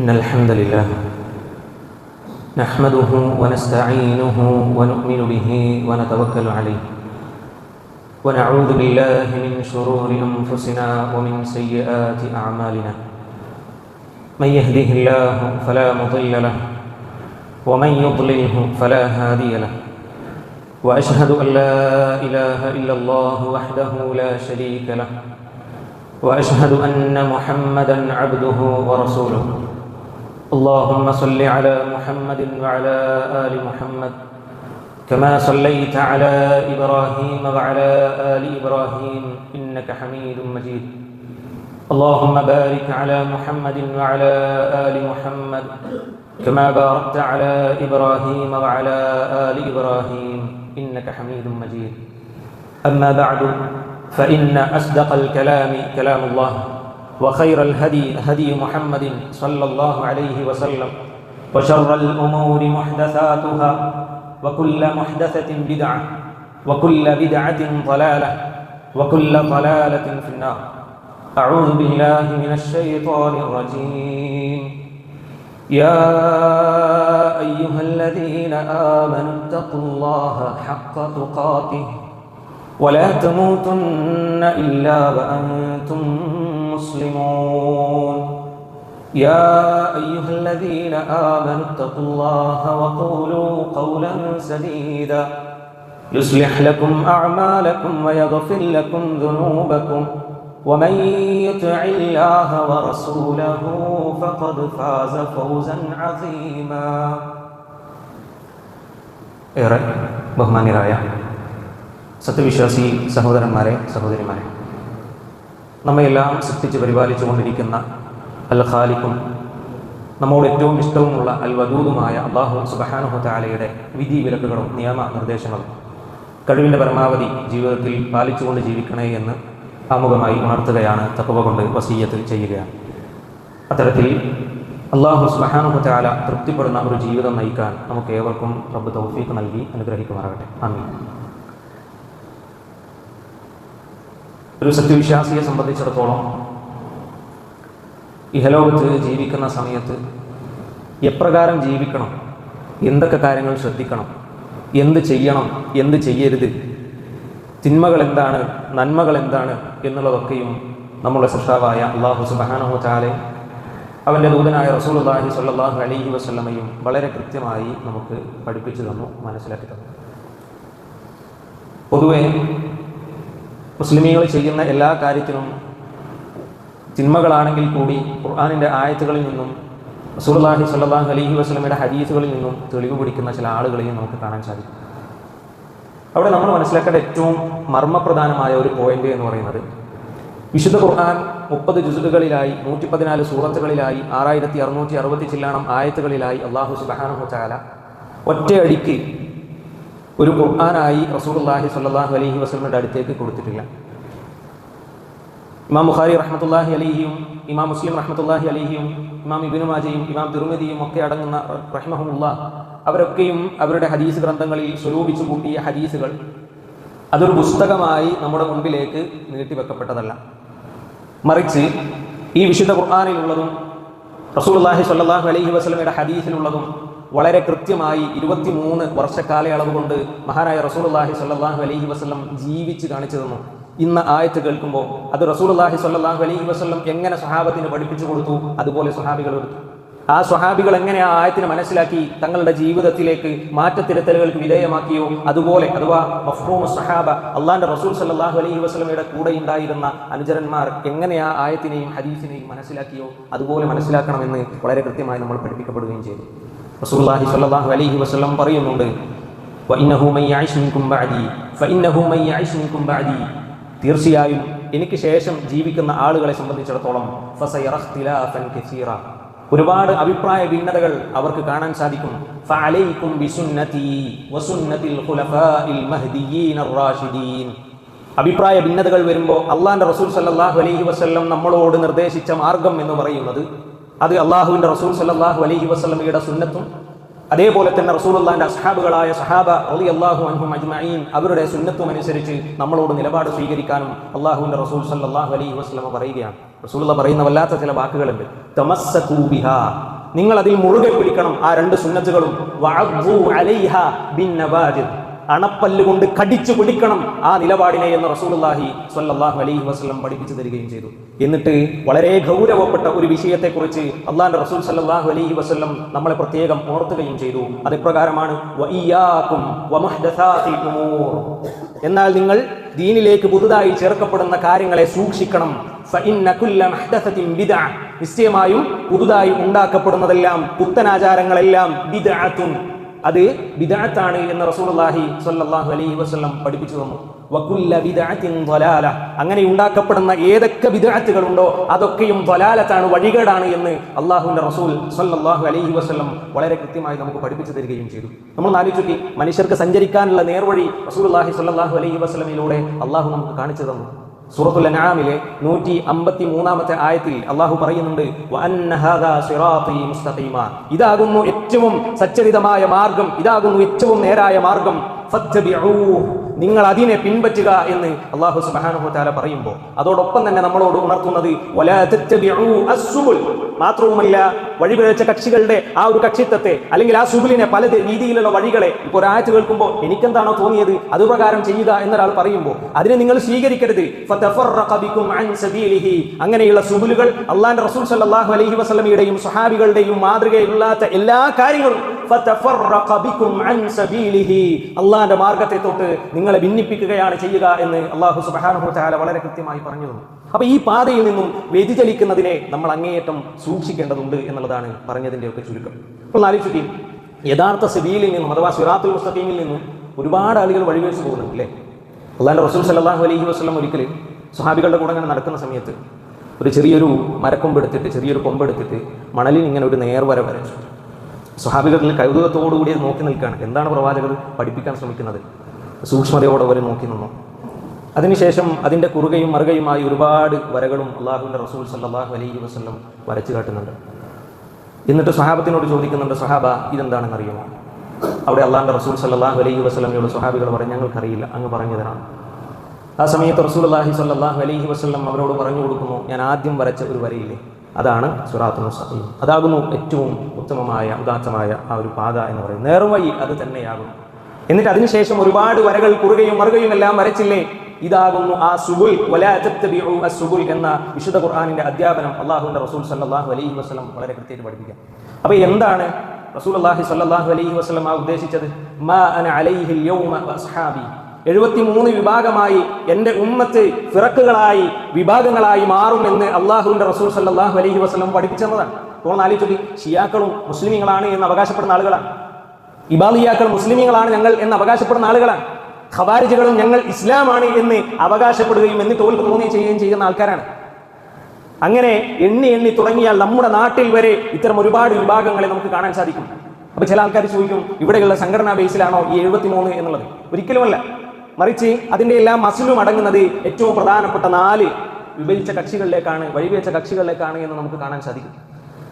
إن الحمد لله نحمده ونستعينه ونؤمن به ونتوكل عليه ونعوذ بالله من شرور أنفسنا ومن سيئات أعمالنا من يهده الله فلا مضل له ومن يضلله فلا هادي له وأشهد أن لا إله إلا الله وحده لا شريك له وأشهد أن محمدًا عبده ورسوله اللهم صل على محمد وعلى آل محمد كما صليت على إبراهيم وعلى آل إبراهيم إنك حميد مجيد اللهم بارك على محمد وعلى آل محمد كما باركت على إبراهيم وعلى آل إبراهيم إنك حميد مجيد أما بعد فإن أصدق الكلام كلام الله وخير الهدي هدي محمد صلى الله عليه وسلم وشر الأمور محدثاتها وكل محدثة بدعة وكل بدعة ضلالة وكل ضلالة في النار أعوذ بالله من الشيطان الرجيم يا أيها الذين آمنوا اتقوا الله حق تقاته ولا تموتن إلا وأنتم مسلمون يا أيها الذين آمنوا اتقوا الله وقولوا قولا سديدا يصلح لكم أعمالكم ويغفر لكم ذنوبكم ومن يطع الله ورسوله فقد فاز فوزا عظيما ബഹുമാന്യരായ സത്യവിശ്വാസി സഹോദരന്മാരെ സഹോദരിമാരെ, നമ്മയെല്ലാം സൃഷ്ടിച്ച് പരിപാലിച്ചു കൊണ്ടിരിക്കുന്ന അൽ ഖാലിഖും നമ്മോട് ഏറ്റവും ഇഷ്ടവുമുള്ള അൽ വദൂദുമായ അല്ലാഹു സുബ്ഹാനഹു വ തആലയുടെ വിധി വിലക്കുകളും നിയമ നിർദ്ദേശങ്ങളും കഴിവിൻ്റെ പരമാവധി ജീവിതത്തിൽ പാലിച്ചുകൊണ്ട് ജീവിക്കണേ എന്ന് ആമുഖമായി ഉണർത്തുകയാണ്, തഖ്വ കൊണ്ട് വസിയ്യത്ത് ചെയ്യുകയാണ്. അത്തരത്തിൽ അല്ലാഹു സുബ്ഹാനഹു വ തആല തൃപ്തിപ്പെടുന്ന ഒരു ജീവിതം നയിക്കാൻ നമുക്ക് ഏവർക്കും റബ്ബ് തൗഫീഖ് നൽകി അനുഗ്രഹിക്കുമാറാകട്ടെ. ആമീൻ. ഒരു സത്യവിശ്വാസിയെ സംബന്ധിച്ചിടത്തോളം ഇഹലോകത്ത് ജീവിക്കുന്ന സമയത്ത് എപ്രകാരം ജീവിക്കണം, എന്തൊക്കെ കാര്യങ്ങൾ ശ്രദ്ധിക്കണം, എന്ത് ചെയ്യണം, എന്ത് ചെയ്യരുത്, തിന്മകൾ എന്താണ്, നന്മകൾ എന്താണ് എന്നുള്ളതൊക്കെയും നമ്മുടെ സൃഷ്ടാവായ അല്ലാഹു സുബ്ഹാനഹു വ തആല അവൻ്റെ ദൂതനായ റസൂലുള്ളാഹി സ്വല്ലല്ലാഹു അലൈഹി വസല്ലമയും വളരെ കൃത്യമായി നമുക്ക് പഠിപ്പിച്ചു തന്നു, മനസ്സിലാക്കി തന്നു. പൊതുവെ മുസ്ലിമീങ്ങൾ ചെയ്യുന്ന എല്ലാ കാര്യത്തിനും തിന്മകളാണെങ്കിൽ കൂടി ഖുർആനിൻ്റെ ആയത്തുകളിൽ നിന്നും റസൂലുള്ളാഹി സ്വല്ലല്ലാഹു അലൈഹി വസല്ലമയുടെ ഹദീസുകളിൽ നിന്നും തെളിവ് പിടിക്കുന്ന ചില ആളുകളെയും നമുക്ക് കാണാൻ സാധിക്കും. അവിടെ നമ്മൾ മനസ്സിലാക്കേണ്ട ഏറ്റവും മർമ്മപ്രധാനമായ ഒരു പോയിന്റ് എന്ന് പറയുന്നത്, വിശുദ്ധ ഖുർആൻ 30 ജുസുകളിലായി 114 സൂറത്തുകളിലായി 6660 ചില്ലാണം ആയത്തുകളിലായി അല്ലാഹു സുബ്ഹാനഹു വ തആല ഒറ്റയടിക്ക് ഒരു ഖുർആനായി റസൂലുള്ളാഹി സ്വല്ലല്ലാഹു അലൈഹി വസല്ലമയുടെ അടുത്തേക്ക് കൊടുത്തിട്ടില്ല. ഇമാം ബുഖാരി റഹ്മത്തുള്ളാഹി അലൈഹിയും ഇമാം മുസ്ലിം റഹ്മത്തുള്ളാഹി അലൈഹിയും ഇമാം ഇബ്നു മാജയും ഇമാം തിർമിദിയും ഒക്കെ അടങ്ങുന്ന റഹിമഹുമുല്ലാഹ് അവരൊക്കെയും അവരുടെ ഹദീസ് ഗ്രന്ഥങ്ങളിൽ സ്വരൂപിച്ചു കൂട്ടിയ ഹദീസുകൾ അതൊരു പുസ്തകമായി നമ്മുടെ മുൻപിലേക്ക് നീട്ടിവെക്കപ്പെട്ടതല്ല. മറിച്ച് ഈ വിശുദ്ധ ഖുർആനിലുള്ളതും റസൂലുള്ളാഹി സ്വല്ലല്ലാഹു അലൈഹി വസല്ലമയുടെ ഹദീസിലുള്ളതും വളരെ കൃത്യമായി 23 വർഷക്കാലയളവ് കൊണ്ട് മഹാനായ റസൂലുള്ളാഹി സ്വല്ലല്ലാഹു അലൈഹി വസല്ലം ജീവിച്ച് കാണിച്ചു തന്നു. ഇന്ന് ആയത്ത് കേൾക്കുമ്പോൾ അത് റസൂലുള്ളാഹി സ്വല്ലല്ലാഹു അലൈഹി വസല്ലം എങ്ങനെ സ്വഹാബത്തിന് പഠിപ്പിച്ചു കൊടുത്തു, അതുപോലെ സ്വഹാബികൾ എടുത്തു. ആ സ്വഹാബികൾ എങ്ങനെ ആ ആയത്തിനെ മനസ്സിലാക്കി തങ്ങളുടെ ജീവിതത്തിലേക്ക് മാറ്റത്തിരുത്തലുകൾക്ക് വിധേയമാക്കിയോ, അതുപോലെ അഥവാ മഫ്ഹൂമു സ്വഹാബ അള്ളാന്റെ റസൂൽ സ്വല്ലല്ലാഹു അലൈഹി വസല്ലമയുടെ കൂടെ ഉണ്ടായിരുന്ന അനുചരന്മാർ എങ്ങനെ ആ ആയത്തിനെയും ഹദീസിനെയും മനസ്സിലാക്കിയോ അതുപോലെ മനസ്സിലാക്കണമെന്ന് വളരെ കൃത്യമായി നമ്മൾ പഠിപ്പിക്കപ്പെടുകയും ചെയ്തു. റസൂലുള്ളാഹി സ്വല്ലല്ലാഹു അലൈഹി വസല്ലം പറയുന്നുണ്ട്, വഇന്നഹു മൻ യഅിശ് മിൻകും ബഅദി ഫഇന്നഹു മൻ യഅിശ് മിൻകും ബഅദി, തീർച്ചയായും എനിക്ക് ശേഷം ജീവിക്കുന്ന ആളുകളെ സംബന്ധിച്ചിടത്തോളം ഫസയറ ഇഖ്തിലാഫൻ കസീറ, ഒരുപാട് അഭിപ്രായ ഭിന്നതകൾ അവർക്ക് കാണാൻ സാധിക്കും. ഫഅലൈക്കും ബിസുന്നതി വസുന്നതിൽ ഖുലഫാഇൽ മഹ്ദിയീൻ അർ-റാഷിദീൻ, അഭിപ്രായ ഭിന്നതകൾ വരുമ്പോൾ അള്ളാന്റെ റസൂൽ സല്ലല്ലാഹു അലൈഹി വസല്ലം നമ്മളോട് നിർദ്ദേശിച്ച മാർഗം എന്ന് പറയുന്നത് അത് അള്ളാഹുവിൻ്റെ റസൂൽ സല്ലല്ലാഹു അലൈഹി വസല്ലമയുടെ സുന്നത്തും അതേപോലെ തന്നെ റസൂലുള്ളാഹിന്റെ അസ്ഹാബുകളായ സഹാബ റളിയല്ലാഹു അൻഹും അജ്മഈൻ അവരുടെ സുന്നത്തും അനുസരിച്ച് നമ്മളോട് നിലപാട് സ്വീകരിക്കാനും അള്ളാഹുവിൻ്റെ റസൂൽ സല്ലല്ലാഹു അലൈഹി വസല്ലമ പറയുകയാണ്. റസൂലുള്ള പറയുന്ന വല്ലാത്ത ചില വാക്കുകളുണ്ട്. തമസ്സകൂ ബിഹാ, നിങ്ങൾ അതിൽ മുറുകെ പിടിക്കണം ആ രണ്ട് സുന്നത്തുകളും. വഅദ്ദു അലൈഹാ ബിന്നവാജിദ്, അണപ്പല്ല് കൊണ്ട് കടിച്ചു പിടിക്കണം ആ നിലപാടിനെ എന്ന് റസൂലുള്ളാഹി സ്വല്ലല്ലാഹു അലൈഹി വസല്ലം പഠിപ്പിച്ചു തരികയും ചെയ്തു. എന്നിട്ട് വളരെ ഗൗരവപ്പെട്ട ഒരു വിഷയത്തെക്കുറിച്ച് അള്ളാഹുവിന്റെ റസൂൽ സ്വല്ലല്ലാഹു അലൈഹി വസല്ലം നമ്മളെ പ്രത്യേകം ഉണർത്തുകയും ചെയ്തു. അതിപ്രകാരമാണ് വഇയ്യാകും വമുഹ്ദസാത്തിൽ ഉമൂർ, എന്നാൽ നിങ്ങൾ ദീനിലേക്ക് പുതുതായി ചേർക്കപ്പെടുന്ന കാര്യങ്ങളെ സൂക്ഷിക്കണം. ഫഇന്ന കുല്ല മുഹ്ദസത്തിൻ ബിദ്അ, നിശ്ചയമായും പുതുതായി ഉണ്ടാക്കപ്പെടുന്നതെല്ലാം പുത്തനാചാരങ്ങളെല്ലാം ബിദ്അത്തുൻ, അത് ബിദ്അത്താണ് എന്ന് റസൂലുള്ളാഹി സ്വല്ലല്ലാഹു അലൈഹി വസല്ലം പഠിപ്പിച്ചു തന്നു. വകുല്ല ബിദ്അത്തിൻ ളലാല, അങ്ങനെ ഉണ്ടാക്കപ്പെടുന്ന ഏതൊക്കെ ബിദ്അത്തുകളുണ്ടോ അതൊക്കെയും ളലാലത്താണ്, വഴികേടാണ് എന്ന് അള്ളാഹുവിന്റെ റസൂൽ സ്വല്ലല്ലാഹു അലൈഹി വസല്ലം വളരെ കൃത്യമായി നമുക്ക് പഠിപ്പിച്ചു തരികയും ചെയ്തു. നമ്മൾ ആലോചിച്ച് മനുഷ്യർക്ക് സഞ്ചരിക്കാനുള്ള നേർവഴി റസൂലുള്ളാഹി സ്വല്ലല്ലാഹു അലൈഹി വസല്ലമിലൂടെ അള്ളാഹു നമുക്ക് കാണിച്ചു തന്നു. സൂറത്തുൽ അൻആമിലെ 153-ാമത്തെ ആയത്തിൽ അള്ളാഹു പറയുന്നുണ്ട്, വഅന്ന ഹാദാ സിറാത്തീ മുസ്തഖീമ, ഇതാകുന്നു ഏറ്റവും സച്ചരിതമായ മാർഗം, ഇതാകുന്നു ഏറ്റവും നേരായ മാർഗം, ഫത്തബിഊഹു, നിങ്ങൾ അതിനെ പിൻപറ്റുക എന്ന് അള്ളാഹു സുബ്ഹാനഹു വ തആല പറയുമ്പോൾ അതോടൊപ്പം തന്നെ നമ്മളോട് ഉണർത്തുന്നത് വലാ തത്തബിഊ അസ്സുബുൽ, മാത്രവുമല്ല വഴിപിഴച്ച കക്ഷികളുടെ ആ ഒരു കക്ഷിത്വത്തെ അല്ലെങ്കിൽ ആ സുബുലിനെ പല രീതിയിലുള്ള വഴികളെ ഇപ്പോൾ ഒരായത്ത് കേൾക്കുമ്പോൾ എനിക്കെന്താണോ തോന്നിയത് അതുപ്രകാരം ചെയ്യുക എന്നൊരാൾ പറയുമ്പോൾ അതിനെ നിങ്ങൾ സ്വീകരിക്കരുത്. ഫതഫറഖ ബികും അൻ സബീലിഹി, അങ്ങനെയുള്ള സുബുലുകൾ അള്ളാഹുവിന്റെ റസൂൽ സ്വല്ലല്ലാഹു അലൈഹി വസല്ലമയുടെയും സ്വഹാബികളുടെയും മാതൃകയില്ലാത്ത എല്ലാ കാര്യങ്ങളും ഫതഫറഖ ബികും അൻ സബീലിഹി, അള്ളാഹുവിന്റെ മാർഗത്തെ തൊട്ട് നിങ്ങളെ ഭിന്നിപ്പിക്കുകയാണ് ചെയ്യുക എന്ന് അള്ളാഹു സുബ്ഹാനഹു വ തആല വളരെ കൃത്യമായി പറഞ്ഞു തന്നു. അപ്പൊ ഈ പാതയിൽ നിന്നും വ്യതിചലിക്കുന്നതിനെ നമ്മൾ അങ്ങേയറ്റം സൂക്ഷിക്കേണ്ടതുണ്ട് എന്നുള്ളതാണ് പറഞ്ഞതിന്റെ ഒക്കെ ചുരുക്കം. അപ്പോൾ ആലോചിക്കും, യഥാർത്ഥ സബീലിൽ നിന്നും അഥവാ സിറാത്തുൽ മുസ്തഖീമിൽ നിന്നും ഒരുപാട് ആളുകൾ വഴിവെച്ച് പോകുന്നുണ്ട് അല്ലേ. അള്ളാഹുവിന്റെ റസൂൽ സല്ലല്ലാഹു അലൈഹി വസല്ലം ഒരിക്കൽ സ്വഹാബികളുടെ കൂടെ ഇങ്ങനെ നടക്കുന്ന സമയത്ത് ഒരു ചെറിയൊരു മരക്കൊമ്പെടുത്തിട്ട് ചെറിയൊരു കൊമ്പെടുത്തിട്ട് മണലിൽ ഇങ്ങനെ ഒരു നേർവര വരച്ചു. സ്വഹാബികളിൽ കൗതുകത്തോടുകൂടി നോക്കി നിൽക്കുകയാണ്. എന്താണ് പ്രവാചകർ പഠിപ്പിക്കാൻ ശ്രമിക്കുന്നത്? സൂക്ഷ്മതയോടെ അവർ നോക്കി നിന്നു. അതിനുശേഷം അതിൻ്റെ കുറുകയും മറുകയുമായി ഒരുപാട് വരകളും അള്ളാഹുവിൻ്റെ റസൂൽ സല്ലല്ലാഹു അലൈഹി വസല്ലം വരച്ചു കാട്ടുന്നുണ്ട്. എന്നിട്ട് സ്വഹാബത്തിനോട് ചോദിക്കുന്നുണ്ട്, സ്വഹാബ ഇതെന്താണെന്ന് അറിയുമോ? അവിടെ അള്ളാഹുവിൻ്റെ റസൂൽ സല്ലല്ലാഹു അലൈഹി വസല്ലമയോട് സ്വഹാബികൾ പറഞ്ഞു, ഞങ്ങൾക്കറിയില്ല, അങ്ങ് പറഞ്ഞു തരാം. ആ സമയത്ത് റസൂലുള്ളാഹി സ്വല്ലല്ലാഹു അലൈഹി വസല്ലം അവരോട് പറഞ്ഞു കൊടുക്കുന്നു, ഞാൻ ആദ്യം വരച്ച ഒരു വരയില്ലേ, അതാണ് സിറാത്തുൽ മുസ്തഖീം, അതാകുന്നു ഏറ്റവും ഉത്തമമായ ഉദാത്തമായ ആ ഒരു പാത എന്ന് പറയുന്നത്, നേർവഴി അത് തന്നെയാകും. എന്നിട്ട് അതിനുശേഷം ഒരുപാട് വരകൾ കുറുകയും മറുകയും എല്ലാം വരച്ചില്ലേ, ഇതാകുന്നു ആ സുബുൽ, വലാ തത്തബിഉ അസ്സുബുൽ എന്ന വിശുദ്ധ ഖുർആനിന്റെ അധ്യാപനം അള്ളാഹുവിന്റെ റസൂൽ സല്ലല്ലാഹു അലൈഹി വസല്ലം വളരെ കൃത്യമായിട്ട് പഠിപ്പിക്കുക. അപ്പോൾ എന്താണ് റസൂലുള്ളാഹി സ്വല്ലല്ലാഹു അലൈഹി വസല്ലം ഉദ്ദേശിച്ചത്? മാ അന അലൈഹിൽ യൗമ വഅസ്ഹാബി, 73 വിഭാഗമായി എൻ്റെ ഉമ്മത്ത് ഫിറക്കുകളായി വിഭാഗങ്ങളായി മാറുമെന്ന് അള്ളാഹുവിന്റെ റസൂൽ സല്ലല്ലാഹു അലൈഹി വസല്ലം പഠിപ്പിച്ചതാണ്. അപ്പോൾ ആലോചിച്ചു, ഷിയാക്കളും മുസ്ലിമീങ്ങളാണ് എന്ന് അവകാശപ്പെടുന്ന ആളുകളാണ്, ഇബാദിയാക്കൾ മുസ്ലിമീങ്ങളാണ് ഞങ്ങൾ എന്ന് അവകാശപ്പെടുന്ന ആളുകളാണ്, ഖവാരിജുകളും ഞങ്ങൾ ഇസ്ലാമാണ് എന്ന് അവകാശപ്പെടുകയും എന്നിട്ട് തോൽക്ക് ചെയ്യുകയും ചെയ്യുന്ന ആൾക്കാരാണ്. അങ്ങനെ എണ്ണി തുടങ്ങിയാൽ നമ്മുടെ നാട്ടിൽ വരെ ഇത്തരം ഒരുപാട് വിഭാഗങ്ങളെ നമുക്ക് കാണാൻ സാധിക്കും. അപ്പൊ ചില ആൾക്കാർ ചോദിക്കും, ഇവിടെയുള്ള സംഘടനാ ബേസിലാണോ ഈ 73 എന്നുള്ളത്? ഒരിക്കലുമല്ല. മറിച്ച് അതിൻ്റെ എല്ലാം മസിലും അടങ്ങുന്നത് ഏറ്റവും പ്രധാനപ്പെട്ട 4 വിഭജിച്ച കക്ഷികളിലേക്കാണ്, വഴിവെച്ച കക്ഷികളിലേക്കാണ് എന്ന് നമുക്ക് കാണാൻ സാധിക്കും.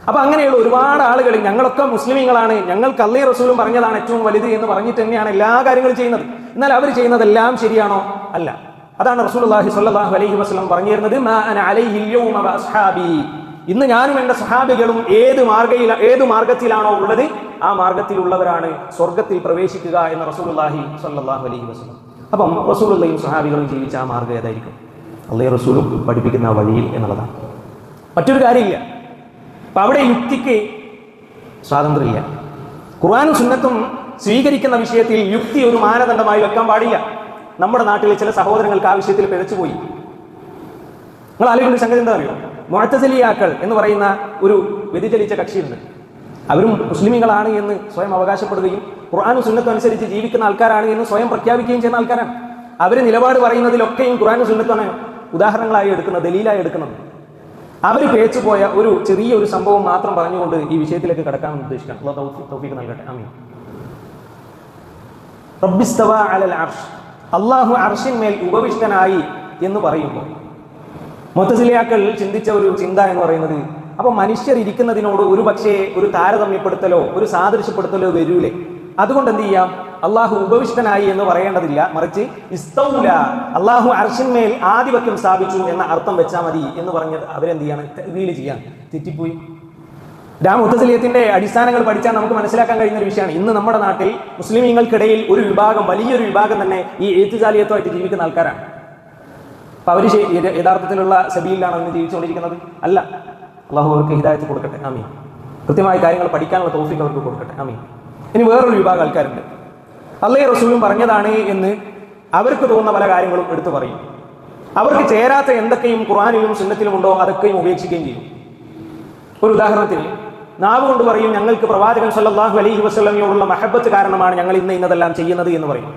അപ്പൊ അങ്ങനെയുള്ള ഒരുപാട് ആളുകൾ ഞങ്ങളൊക്കെ മുസ്ലിമീങ്ങളാണ്, ഞങ്ങൾക്ക് അല്ലാഹു റസൂലും പറഞ്ഞതാണ് ഏറ്റവും വലുത് എന്ന് പറഞ്ഞിട്ട് തന്നെയാണ് എല്ലാ കാര്യങ്ങളും ചെയ്യുന്നത്. എന്നാൽ അവർ ചെയ്യുന്നതെല്ലാം ശരിയാണോ? അല്ല. അതാണ് റസൂലുള്ളാഹി സ്വല്ലല്ലാഹു അലൈഹി വസല്ലം പറഞ്ഞു തരുന്നത്, മാ അന അലൈഹിൽ യൗമ വഅസ്ഹാബി, ഇന്ന് ഞാനും എൻ്റെ സ്വഹാബികളും ഏത് മാർഗത്തിലാണോ ഉള്ളത് ആ മാർഗത്തിലുള്ളവരാണ് സ്വർഗത്തിൽ പ്രവേശിക്കുക എന്ന് റസൂലുള്ളാഹി സ്വല്ലല്ലാഹു അലൈഹി വസല്ലം. അപ്പം റസൂലുള്ളാഹിയും സ്വഹാബികളും ജീവിച്ച ആ മാർഗ്ഗം ഏതായിരിക്കും? അല്ലാഹു റസൂലും പഠിപ്പിക്കുന്ന വഴിയിൽ എന്നുള്ളതാണ്. മറ്റൊരു കാര്യമില്ല. അപ്പം അവിടെ യുക്തിക്ക് സ്വാതന്ത്ര്യമില്ല. ഖുർആനും സുന്നത്തും സ്വീകരിക്കുന്ന വിഷയത്തിൽ യുക്തി ഒരു മാനദണ്ഡമായി വെക്കാൻ പാടില്ല. നമ്മുടെ നാട്ടിലെ ചില സഹോദരങ്ങൾക്ക് ആ വിഷയത്തിൽ പിഴച്ചുപോയി. നിങ്ങൾ ആലോചിക്കുന്ന സംഗതി എന്താ അറിയോ? മുഅ്തസിലിയാക്കൾ എന്ന് പറയുന്ന ഒരു വ്യതിചലിച്ച കക്ഷിയുണ്ട്. അവരും മുസ്ലിമീങ്ങളാണ് എന്ന് സ്വയം അവകാശപ്പെടുകയും ഖുർആനും സുന്നത്തും അനുസരിച്ച് ജീവിക്കുന്ന ആൾക്കാരാണ് എന്ന് സ്വയം പ്രഖ്യാപിക്കുകയും ചെയ്യുന്ന ആൾക്കാരാണ്. അവർ നിലപാട് പറയുന്നതിലൊക്കെയും ഖുർആനും സുന്നത്താണ് ഉദാഹരണങ്ങളായി എടുക്കുന്നത്, ദലീലായി എടുക്കുന്നത്. അവർ പേച്ചുപോയ ഒരു ചെറിയൊരു സംഭവം മാത്രം പറഞ്ഞുകൊണ്ട് ഈ വിഷയത്തിലേക്ക് കടക്കാൻ ഉദ്ദേശിക്കാം. അല്ലാഹു തൗഫീഖ് നൽകട്ടെ. ആമീൻ. റബ്ബിസ്തവാ അലൽ അർശ്, അല്ലാഹു അർശിന്മേൽ ഉപവിഷ്ടനായി എന്ന് പറയുമ്പോൾ മുഅ്തസിലിയാക്കൾ ചിന്തിച്ച ഒരു ചിന്ത എന്ന് പറയുന്നത്, അപ്പൊ മനുഷ്യർ ഇരിക്കുന്നതിനോട് ഒരു പക്ഷേ ഒരു താരതമ്യപ്പെടുത്തലോ ഒരു സാദൃശ്യപ്പെടുത്തലോ വരൂലേ, അതുകൊണ്ട് എന്ത് ചെയ്യാം, അള്ളാഹു ഉപവിഷ്ടനായി എന്ന് പറയേണ്ടതില്ല, മറിച്ച് ഇസ്തൗല, അള്ളാഹു അർശിന്മേൽ ആധിപത്യം സ്ഥാപിച്ചു എന്ന അർത്ഥം വെച്ചാൽ മതി എന്ന് പറഞ്ഞത് അവരെന്ത് ചെയ്യാണ്? തഅ്വീൽ ചെയ്യാൻ തെറ്റിപ്പോയി. മുഅ്തസിലിയത്തിന്റെ അടിസ്ഥാനങ്ങൾ പഠിച്ചാൽ നമുക്ക് മനസ്സിലാക്കാൻ കഴിയുന്ന ഒരു വിഷയമാണ്. ഇന്ന് നമ്മുടെ നാട്ടിൽ മുസ്ലിമീങ്ങൾക്കിടയിൽ ഒരു വിഭാഗം, വലിയൊരു വിഭാഗം തന്നെ ഈ എഴുത്തുജാലിയത്തുമായിട്ട് ജീവിക്കുന്ന ആൾക്കാരാണ്. അപ്പൊ അവർ യഥാർത്ഥത്തിലുള്ള സബീലിലാണ് അന്ന് ജീവിച്ചുകൊണ്ടിരിക്കുന്നത്? അല്ല. അള്ളാഹു അവർക്ക് ഹിദായത്ത് കൊടുക്കട്ടെ, ആമീൻ. കൃത്യമായ കാര്യങ്ങൾ പഠിക്കാനുള്ള തൗഫീഖ് അവർക്ക് കൊടുക്കട്ടെ, ആമീൻ. ഇനി വേറൊരു വിഭാഗം ആൾക്കാരുണ്ട്, അല്ലാഹുവും റസൂലും പറഞ്ഞതാണ് എന്ന് അവർക്ക് തോന്നുന്ന പല കാര്യങ്ങളും എടുത്തു പറയും. അവർക്ക് ചേരാത്ത എന്തൊക്കെയും ഖുർആനിലും സുന്നത്തിലും ഉണ്ടോ അതൊക്കെയും ഉപേക്ഷിക്കുകയും ചെയ്യും. ഒരു ഉദാഹരണത്തിന്, നാവ് കൊണ്ട് പറയും ഞങ്ങൾക്ക് പ്രവാചകൻ സല്ലല്ലാഹു അലൈഹി വസല്ലമയോടുള്ള മഹബത്ത് കാരണമാണ് ഞങ്ങൾ ഇന്നതെല്ലാം ചെയ്യുന്നത് എന്ന് പറയും.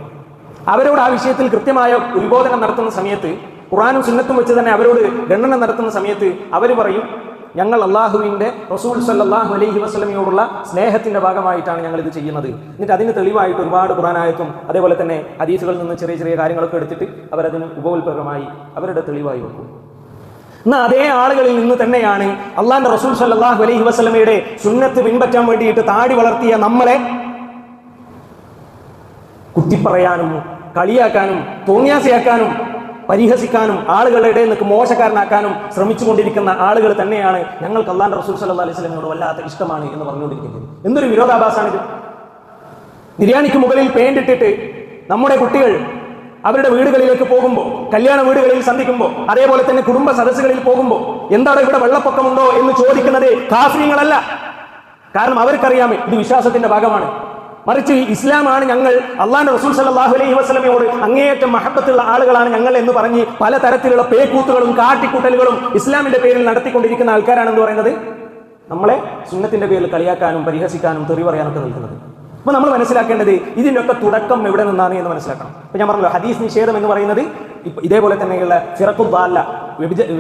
അവരോട് ആ വിഷയത്തിൽ കൃത്യമായ ഉത്ബോധനം നടത്തുന്ന സമയത്ത്, ഖുർആനും സുന്നത്തും വെച്ച് തന്നെ അവരോട് ഗണന നടത്തുന്ന സമയത്ത് അവർ പറയും ഞങ്ങൾ അള്ളാഹുവിൻ്റെ റസൂൽ സല്ലല്ലാഹു അലൈഹി വസല്ലമയോടുള്ള സ്നേഹത്തിന്റെ ഭാഗമായിട്ടാണ് ഞങ്ങൾ ഇത് ചെയ്യുന്നത്. എന്നിട്ട് അതിന് തെളിവായിട്ട് ഒരുപാട് ഖുർആനായത്തും അതേപോലെ തന്നെ ഹദീസുകളിൽ നിന്ന് ചെറിയ ചെറിയ കാര്യങ്ങളൊക്കെ എടുത്തിട്ട് അവരതിന് ഉപോത്പകരമായി അവരുടെ തെളിവായി വെക്കും. എന്നാൽ അതേ ആളുകളിൽ നിന്ന് തന്നെയാണ് അള്ളാഹിന്റെ റസൂൽ സല്ലല്ലാഹു അലൈഹി വസല്ലമയുടെ സുന്നത്ത് പിൻപറ്റാൻ വേണ്ടിയിട്ട് താടി വളർത്തിയ നമ്മളെ കുത്തിപ്പറയാനും കളിയാക്കാനും തോന്നിയാസിയാക്കാനും പരിഹസിക്കാനും ആളുകളുടെ ഇടയിൽ നിന്ന് മോശക്കാരനാക്കാനും ശ്രമിച്ചുകൊണ്ടിരിക്കുന്ന ആളുകൾ തന്നെയാണ് ഞങ്ങൾക്ക് അള്ളാഹിന്റെ റസൂൽ സല്ലല്ലാഹു അലൈഹി വസല്ലമയോട് വല്ലാത്ത ഇഷ്ടമാണ് എന്ന് പറഞ്ഞുകൊണ്ടിരിക്കുന്നത്. എന്തൊരു വിരോധാഭാസമാണിത്! ബിരിയാണിക്ക് മുകളിൽ പെയിന്റ് ഇട്ടിട്ട് നമ്മുടെ കുട്ടികൾ അവരുടെ വീടുകളിലേക്ക് പോകുമ്പോൾ, കല്യാണ വീടുകളിൽ സന്ധിക്കുമ്പോൾ, അതേപോലെ തന്നെ കുടുംബ സദസ്സുകളിൽ പോകുമ്പോൾ എന്താണ് ഇവിടെ വെള്ളപ്പൊക്കമുണ്ടോ എന്ന് ചോദിക്കുന്നത് കാഫിറുകളല്ല. കാരണം അവർക്കറിയാം ഇത് വിശ്വാസത്തിന്റെ ഭാഗമാണ്. മറിച്ച് ഇസ്ലാമാണ് ഞങ്ങൾ, അള്ളാഹിന്റെ റസൂൽ സല്ലല്ലാഹു അലൈഹി വസല്ലമയോട് അങ്ങേയറ്റം മഹബത്തുള്ള ആളുകളാണ് ഞങ്ങൾ എന്ന് പറഞ്ഞ് പല തരത്തിലുള്ള പേക്കൂത്തുകളും കാട്ടിക്കൂട്ടലുകളും ഇസ്ലാമിന്റെ പേരിൽ നടത്തിക്കൊണ്ടിരിക്കുന്ന ആൾക്കാരാണെന്ന് പറയുന്നത് നമ്മളെ സുന്നത്തിന്റെ പേരിൽ കളിയാക്കാനും പരിഹസിക്കാനും തെറി പറയാനൊക്കെ നിൽക്കുന്നത്. അപ്പൊ നമ്മൾ മനസ്സിലാക്കേണ്ടത് ഇതിൻ്റെയൊക്കെ തുടക്കം എവിടെ നിന്നാണ് എന്ന് മനസ്സിലാക്കണം. ഇപ്പൊ ഞാൻ പറഞ്ഞല്ലോ, ഹദീസ് നിഷേധം എന്ന് പറയുന്നത് ഇതേപോലെ തന്നെയുള്ള ഫിറഖുദ്ദാല്ല,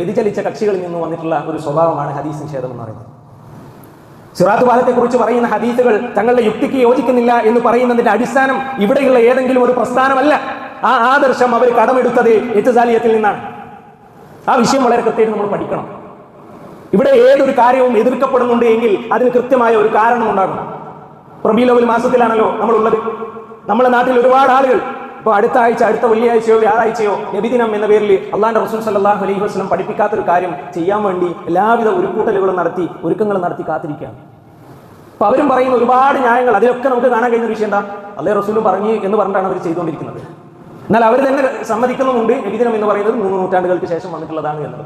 വ്യതിചലിച്ച കക്ഷികളിൽ നിന്ന് വന്നിട്ടുള്ള ഒരു സ്വഭാവമാണ് ഹദീസ് നിഷേധം എന്ന് പറയുന്നത്. സിറാത്ത് പാലത്തെ കുറിച്ച് പറയുന്ന ഹദീസുകൾ തങ്ങളുടെ യുക്തിക്ക് യോജിക്കുന്നില്ല എന്ന് പറയുന്നതിന്റെ അടിസ്ഥാനം ഇവിടെയുള്ള ഏതെങ്കിലും ഒരു പ്രസ്ഥാനമല്ല. ആ ആദർശം അവർ കടമെടുത്തത് എഴുത്തുജാലിയത്തിൽ നിന്നാണ്. ആ വിഷയം വളരെ കൃത്യമായിട്ട് നമ്മൾ പഠിക്കണം. ഇവിടെ ഏതൊരു കാര്യവും എതിർക്കപ്പെടുന്നുണ്ട് എങ്കിൽ അതിന് കൃത്യമായ ഒരു കാരണം ഉണ്ടാകും. റബീഉൽ അവ്വൽ മാസത്തിലാണല്ലോ നമ്മളുള്ളത്. നമ്മുടെ നാട്ടിൽ ഒരുപാട് ആളുകൾ ഇപ്പോൾ അടുത്ത ആഴ്ച, അടുത്ത വെള്ളിയാഴ്ചയോ വ്യാഴാഴ്ചയോ നബിദിനം എന്ന പേരിൽ അള്ളാഹിന്റെ റസൂൽ സല്ലല്ലാഹു അലൈഹി വസല്ലം പഠിപ്പിക്കാത്തൊരു കാര്യം ചെയ്യാൻ വേണ്ടി എല്ലാവിധ ഒരുക്കൂട്ടലുകളും നടത്തി, ഒരുക്കങ്ങളും നടത്തി കാത്തിരിക്കുകയാണ്. അപ്പൊ അവരും പറയുന്ന ഒരുപാട് ന്യായങ്ങൾ, അതിലൊക്കെ നമുക്ക് കാണാൻ കഴിയുന്ന വിഷയം എന്താ? അല്ലാഹു റസൂലും പറഞ്ഞു എന്ന് പറഞ്ഞിട്ടാണ് അവർ ചെയ്തുകൊണ്ടിരിക്കുന്നത്. എന്നാൽ അവർ തന്നെ സമ്മതിക്കുന്നുമുണ്ട് നബിദിനം എന്ന് പറയുന്നത് 3 നൂറ്റാണ്ടുകൾക്ക് ശേഷം വന്നിട്ടുള്ളതാണ് എന്നത്.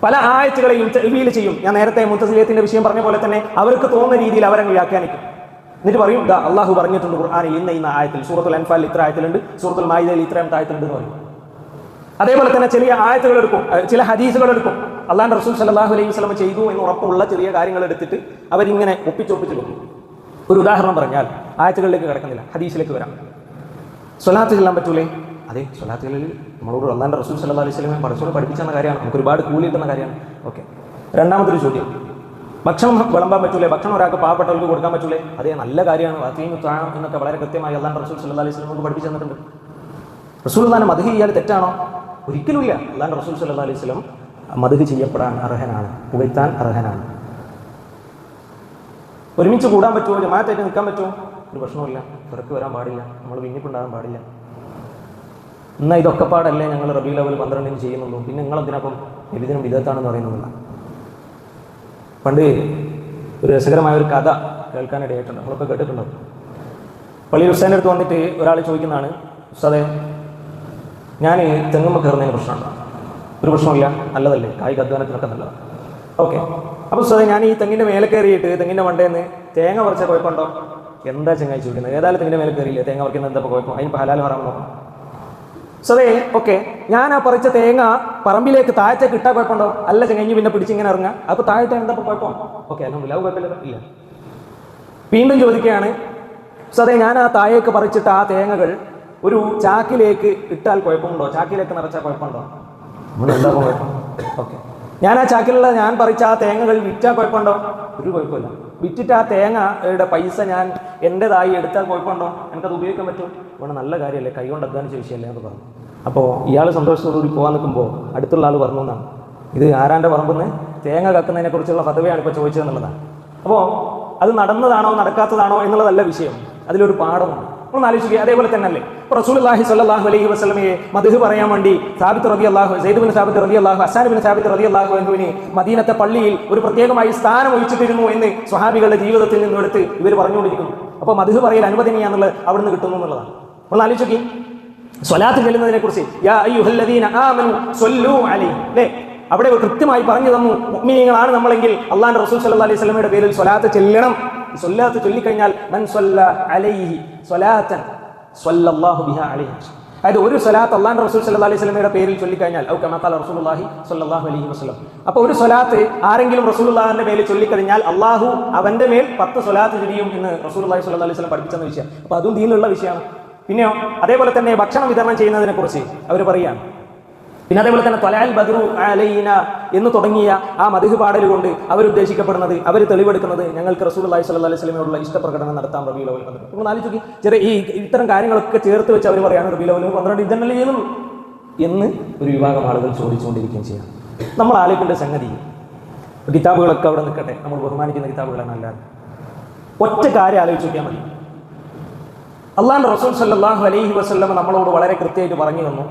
പല ആയത്തുകളെയും തഅ്വീൽ ചെയ്യും. ഞാൻ നേരത്തെ മുഅ്തസിലിയത്തിന്റെ വിഷയം പറഞ്ഞ പോലെ തന്നെ അവർക്ക് തോന്നുന്ന രീതിയിൽ അവരങ്ങ് വ്യാഖ്യാനിക്കും. എന്നിട്ട് പറയും അള്ളാഹു പറഞ്ഞിട്ടുണ്ട് ഖുർആനിൽ ഇന്ന ആയത്തിൽ, സൂറത്തുൽ അൻഫാലിൽ ഇത്ര ആയത്തിലുണ്ട്, സൂറത്തുൽ മാഇദയിൽ ഇത്രയും ആയത്തിലുണ്ട് എന്ന് പറയും. അതേപോലെ തന്നെ ചെറിയ ആയത്തുകൾ എടുക്കും, ചില ഹദീസുകൾ എടുക്കും. അള്ളാഹിന്റെ റസൂൽ സല്ലല്ലാഹു അലൈഹി വസല്ലം ചെയ്തു എന്ന് ഉറപ്പുള്ള ചെറിയ കാര്യങ്ങൾ എടുത്തിട്ട് അവരിങ്ങനെ ഒപ്പിച്ചൊപ്പിച്ച് കൊടുക്കും. ഒരു ഉദാഹരണം പറഞ്ഞാൽ, ആയത്തുകളിലേക്ക് കിടക്കുന്നില്ല, ഹദീസിലേക്ക് വരാം. സ്വലാത്ത് ചെല്ലാൻ പറ്റൂലേ? അതെ, സ്വലാത്തുകളിൽ നമ്മളോട് അള്ളാഹിന്റെ റസൂൽ സല്ലല്ലാഹു അലൈഹി വസല്ലം പഠിച്ചോട് പഠിപ്പിച്ചെന്ന കാര്യമാണ്, നമുക്ക് ഒരുപാട് കൂലി കിട്ടുന്ന കാര്യമാണ്. ഓക്കെ. രണ്ടാമതൊരു ചോദ്യം, ഭക്ഷണം വിളമ്പാൻ പറ്റൂലേ? ഭക്ഷണം ഒരാൾക്ക് പാവപ്പെട്ടവർക്ക് കൊടുക്കാൻ പറ്റൂലേ? അതേ, നല്ല കാര്യമാണ്. വാത്തീമു ത്വാം എന്നൊക്കെ വളരെ കൃത്യമായി അള്ളാഹിന്റെ റസൂൽ സല്ലല്ലാഹു അലൈഹി വസല്ലം നമുക്ക് പഠിപ്പിച്ചു തന്നിട്ടുണ്ട്. റസൂലുള്ളാഹിനെ മദ്ഹ് ചെയ്യാൻ തെറ്റാണോ? ഒരിക്കലുമില്ല. അള്ളാഹിന്റെ റസൂൽ സല്ലല്ലാഹു അലൈഹി വസല്ലം മദ്ഹ് ചെയ്യപ്പെടാൻ അർഹനാണ്, പുകഴ്ത്താൻ അർഹനാണ്. ഒരുമിച്ച് കൂടാൻ പറ്റുമോ? ജമാഅത്തായിട്ട് നിൽക്കാൻ പറ്റുമോ? ഒരു പ്രശ്നമില്ല. തിരക്ക് വരാൻ പാടില്ല, നമ്മൾ ഭിന്നിപ്പുണ്ടാകാൻ പാടില്ല. എന്നാൽ ഇതൊക്കെ പാടല്ലേ ഞങ്ങൾ റബീഉൽ അവ്വൽ 12 ചെയ്യുന്നുള്ളൂ, പിന്നെ നിങ്ങളെന്തിനപ്പം നബിദിനം ബിദഅത്താണെന്ന് പറയുന്നില്ല. പണ്ട് ഒരു രസകരമായ ഒരു കഥ കേൾക്കാനിടയായിട്ടുണ്ട്, നമ്മളൊക്കെ കേട്ടിട്ടുണ്ടാവും. പള്ളിയിൽ ഉസ്താദിൻ്റെ അടുത്ത് വന്നിട്ട് ഒരാൾ ചോദിക്കുന്നതാണ്, ഉസ്താദേ ഞാൻ തെങ്ങുമ്മ കയറുന്നതിന് പ്രശ്നമുണ്ടോ? ഒരു പ്രശ്നമില്ല, നല്ലതല്ലേ, കായിക അധ്വാനത്തിനൊക്കെ നല്ലതാണ്. ഓക്കെ. അപ്പോൾ ഉസ്താദേ ഞാൻ ഈ തെങ്ങിൻ്റെ മേലെ കയറിയിട്ട് തെങ്ങിൻ്റെ മണ്ടേന്ന് തേങ്ങ പറിച്ച കുഴപ്പമുണ്ടോ? എന്താ ചങ്ങായി ചോദിക്കുന്നത്? ഏതായാലും തെങ്ങിൻ്റെ മേലെ കയറിയില്ലേ, തേങ്ങ പറിക്കുന്നത് എന്താ കുഴപ്പം? അതിനിപ്പോൾ ഹലാൽ ഹറാം നോക്കണം. ഉസ്താദേ ഓക്കെ, ഞാൻ ആ പറിച്ച തേങ്ങ പറമ്പിലേക്ക് താഴത്തേക്ക് ഇട്ടാൽ കുഴപ്പമുണ്ടോ? അല്ല ചങ്ങായി പിന്നെ പിടിച്ചിങ്ങനെ ഇറങ്ങുക, അപ്പോൾ താഴത്തെ എന്താ കുഴപ്പം? ഓക്കെ, അല്ല കുഴപ്പമില്ല. ഇല്ല. വീണ്ടും ചോദിക്കുകയാണ്, ഉസ്താദേ ഞാൻ ആ താഴേക്ക് പറിച്ചിട്ട് ആ തേങ്ങകൾ ഒരു ചാക്കിലേക്ക് ഇട്ടാൽ കുഴപ്പമുണ്ടോ? ചാക്കിലേക്ക് നിറച്ചാൽ കുഴപ്പമുണ്ടോ? എന്താ കുഴപ്പം? ഓക്കെ. ഞാൻ ആ ചാക്കിലുള്ള ഞാൻ പറിച്ച ആ തേങ്ങകൾ വിറ്റാൽ കുഴപ്പമുണ്ടോ? ഒരു കുഴപ്പമില്ല. വിറ്റിട്ട് ആ തേങ്ങയുടെ പൈസ ഞാൻ എൻ്റെതായി എടുത്താൽ കുഴപ്പമുണ്ടോ? എനിക്കത് ഉപയോഗിക്കാൻ പറ്റും? വേണം, നല്ല കാര്യമല്ലേ, കൈകൊണ്ട് അധ്വാനിച്ച വിഷയമല്ലേ എന്ന് പറഞ്ഞു. അപ്പോൾ ഇയാൾ സന്തോഷത്തോടുകൂടി പോകാൻ നിൽക്കുമ്പോൾ അടുത്തുള്ള ആൾ പറഞ്ഞു എന്നാണ്, ഇത് ആരാൻ്റെ പറമ്പെന്ന് തേങ്ങ കക്കുന്നതിനെ കുറിച്ചുള്ള ഫതവയാണ് ഇപ്പോൾ ചോദിച്ചതെന്നുള്ളതാണ്. അപ്പോൾ അത് നടന്നതാണോ നടക്കാത്തതാണോ എന്നുള്ളതല്ല വിഷയം, അതിലൊരു പാഠമുണ്ട്. ഒന്ന് ആലോചിക്കുക. അതേപോലെ തന്നെ അല്ലേ റസൂലുള്ളാഹി സ്വല്ലല്ലാഹു അലൈഹി വസല്ലമയെ മദ്ഹ് പറയാൻ വേണ്ടി സാബിത്ത് റളിയല്ലാഹു സെയ്ദ് ബിൻ സാബിത്ത് റളിയല്ലാഹു ഹസ്സാൻ ബിൻ സാബിത്ത് റളിയല്ലാഹു അൻഹുവിനെ മദീനത്തെ പള്ളിയിൽ ഒരു പ്രത്യേകമായി സ്ഥാനം ഒഴിച്ചിട്ടിരുന്നു എന്ന് സ്വഹാബികളുടെ ജീവിതത്തിൽ നിന്നും എടുത്ത് ഇവർ പറഞ്ഞുകൊണ്ടിരിക്കുന്നു. അപ്പോൾ മദ്ഹ് പറയൽ അനുവദനീയാന്നുള്ളത് അവിടുന്ന് കിട്ടുന്നു എന്നുള്ളതാണ്. ഒന്ന് ആലോചിക്കുക. സ്വലാത്ത് ചെല്ലുന്നതിനെ കുറിച്ച് യാ അയ്യുഹല്ലദീന ആമനു സ്വല്ലൂ അലൈഹി അല്ലേ, അവിടെ കൃത്യമായി പറഞ്ഞു തന്നു മുഅ്മിനീങ്ങളാണ് നമ്മളെങ്കിൽ അല്ലാഹുവിന്റെ റസൂൽ സല്ലല്ലാഹു അലൈഹി വസല്ലമയുടെ പേരിൽ സ്വലാത്ത് ചെല്ലണം. സ്വലാത്ത് ചൊല്ലിക്കഴിഞ്ഞാൽ മൻ സ്വല്ല അലൈഹി സ്വലാത്തൻ സ്വല്ലല്ലാഹു ബിഹാ അലൈഹി, അതായത് ഒരു സ്വലാത്ത് അല്ലാഹുവിന്റെ റസൂൽ സല്ലല്ലാഹു അലൈഹി വസല്ലമയുടെ പേരിൽ ചൊല്ലിക്കഴിഞ്ഞാൽ ഔ കമാ ഖാല റസൂലുള്ളാഹി സ്വല്ലല്ലാഹു അലൈഹി വസല്ലം, അപ്പോൾ ഒരു സ്വലാത്ത് ആരെങ്കിലും റസൂലുള്ളാഹിന്റെ പേരിൽ ചൊല്ലിക്കഴിഞ്ഞാൽ അള്ളാഹു അവന്റെ മേൽ 10 സ്വലാത്ത് ചൊല്ലിയും എന്ന് റസൂലുള്ളാഹി സ്വല്ലല്ലാഹു അലൈഹി വസല്ലം പഠിപ്പിച്ചെന്ന വിഷയം. അപ്പോൾ അതും ദീനിലുള്ള വിഷയമാണ്. പിന്നെയോ അതേപോലെ തന്നെ ഭക്ഷണം വിതരണം ചെയ്യുന്നതിനെ കുറിച്ച് അവർ പറയുകയാണ്. പിന്നെ അതേപോലെ തന്നെ ത്വലഅൽ ബദ്റു അലൈന എന്ന് തുടങ്ങിയ ആ മദ്ഹ് പാടൽ കൊണ്ട് അവരുദ്ദേശിക്കപ്പെടുന്നത്, അവർ തെളിവെടുക്കുന്നത് ഞങ്ങൾക്ക് റസൂലുള്ളാഹി സ്വല്ലല്ലാഹു അലൈഹി വസല്ലമയോടുള്ള ഇഷ്ടപ്രകടനം നടത്താം റബീഉൽ അവ്വൽ 12. നിങ്ങൾ ആലോചിച്ച് ചെറിയ ഇത്തരം കാര്യങ്ങളൊക്കെ ചേർത്ത് വെച്ച് അവർ പറയാണ് റബീഉൽ അവ്വൽ 12 ഇതന്നല്ലേ ചെയ്യുന്നുള്ളൂ എന്ന് ഒരു വിഭാഗം ആളുകൾ ചോദിച്ചുകൊണ്ടിരിക്കുകയും ചെയ്യാം. നമ്മൾ ആലോചിക്കേണ്ട സംഗതി, കിതാബുകളൊക്കെ അവിടെ നിൽക്കട്ടെ, നമ്മൾ ബഹുമാനിക്കുന്ന കിതാബുകളാണ്. അല്ലാതെ ഒറ്റ കാര്യം ആലോചിച്ച് നോക്കിയാൽ മതി. അല്ലാഹുവിന്റെ റസൂൽ സല്ലല്ലാഹു അലൈഹി വസല്ലം നമ്മളോട് വളരെ കൃത്യമായിട്ട് പറഞ്ഞു തന്നു,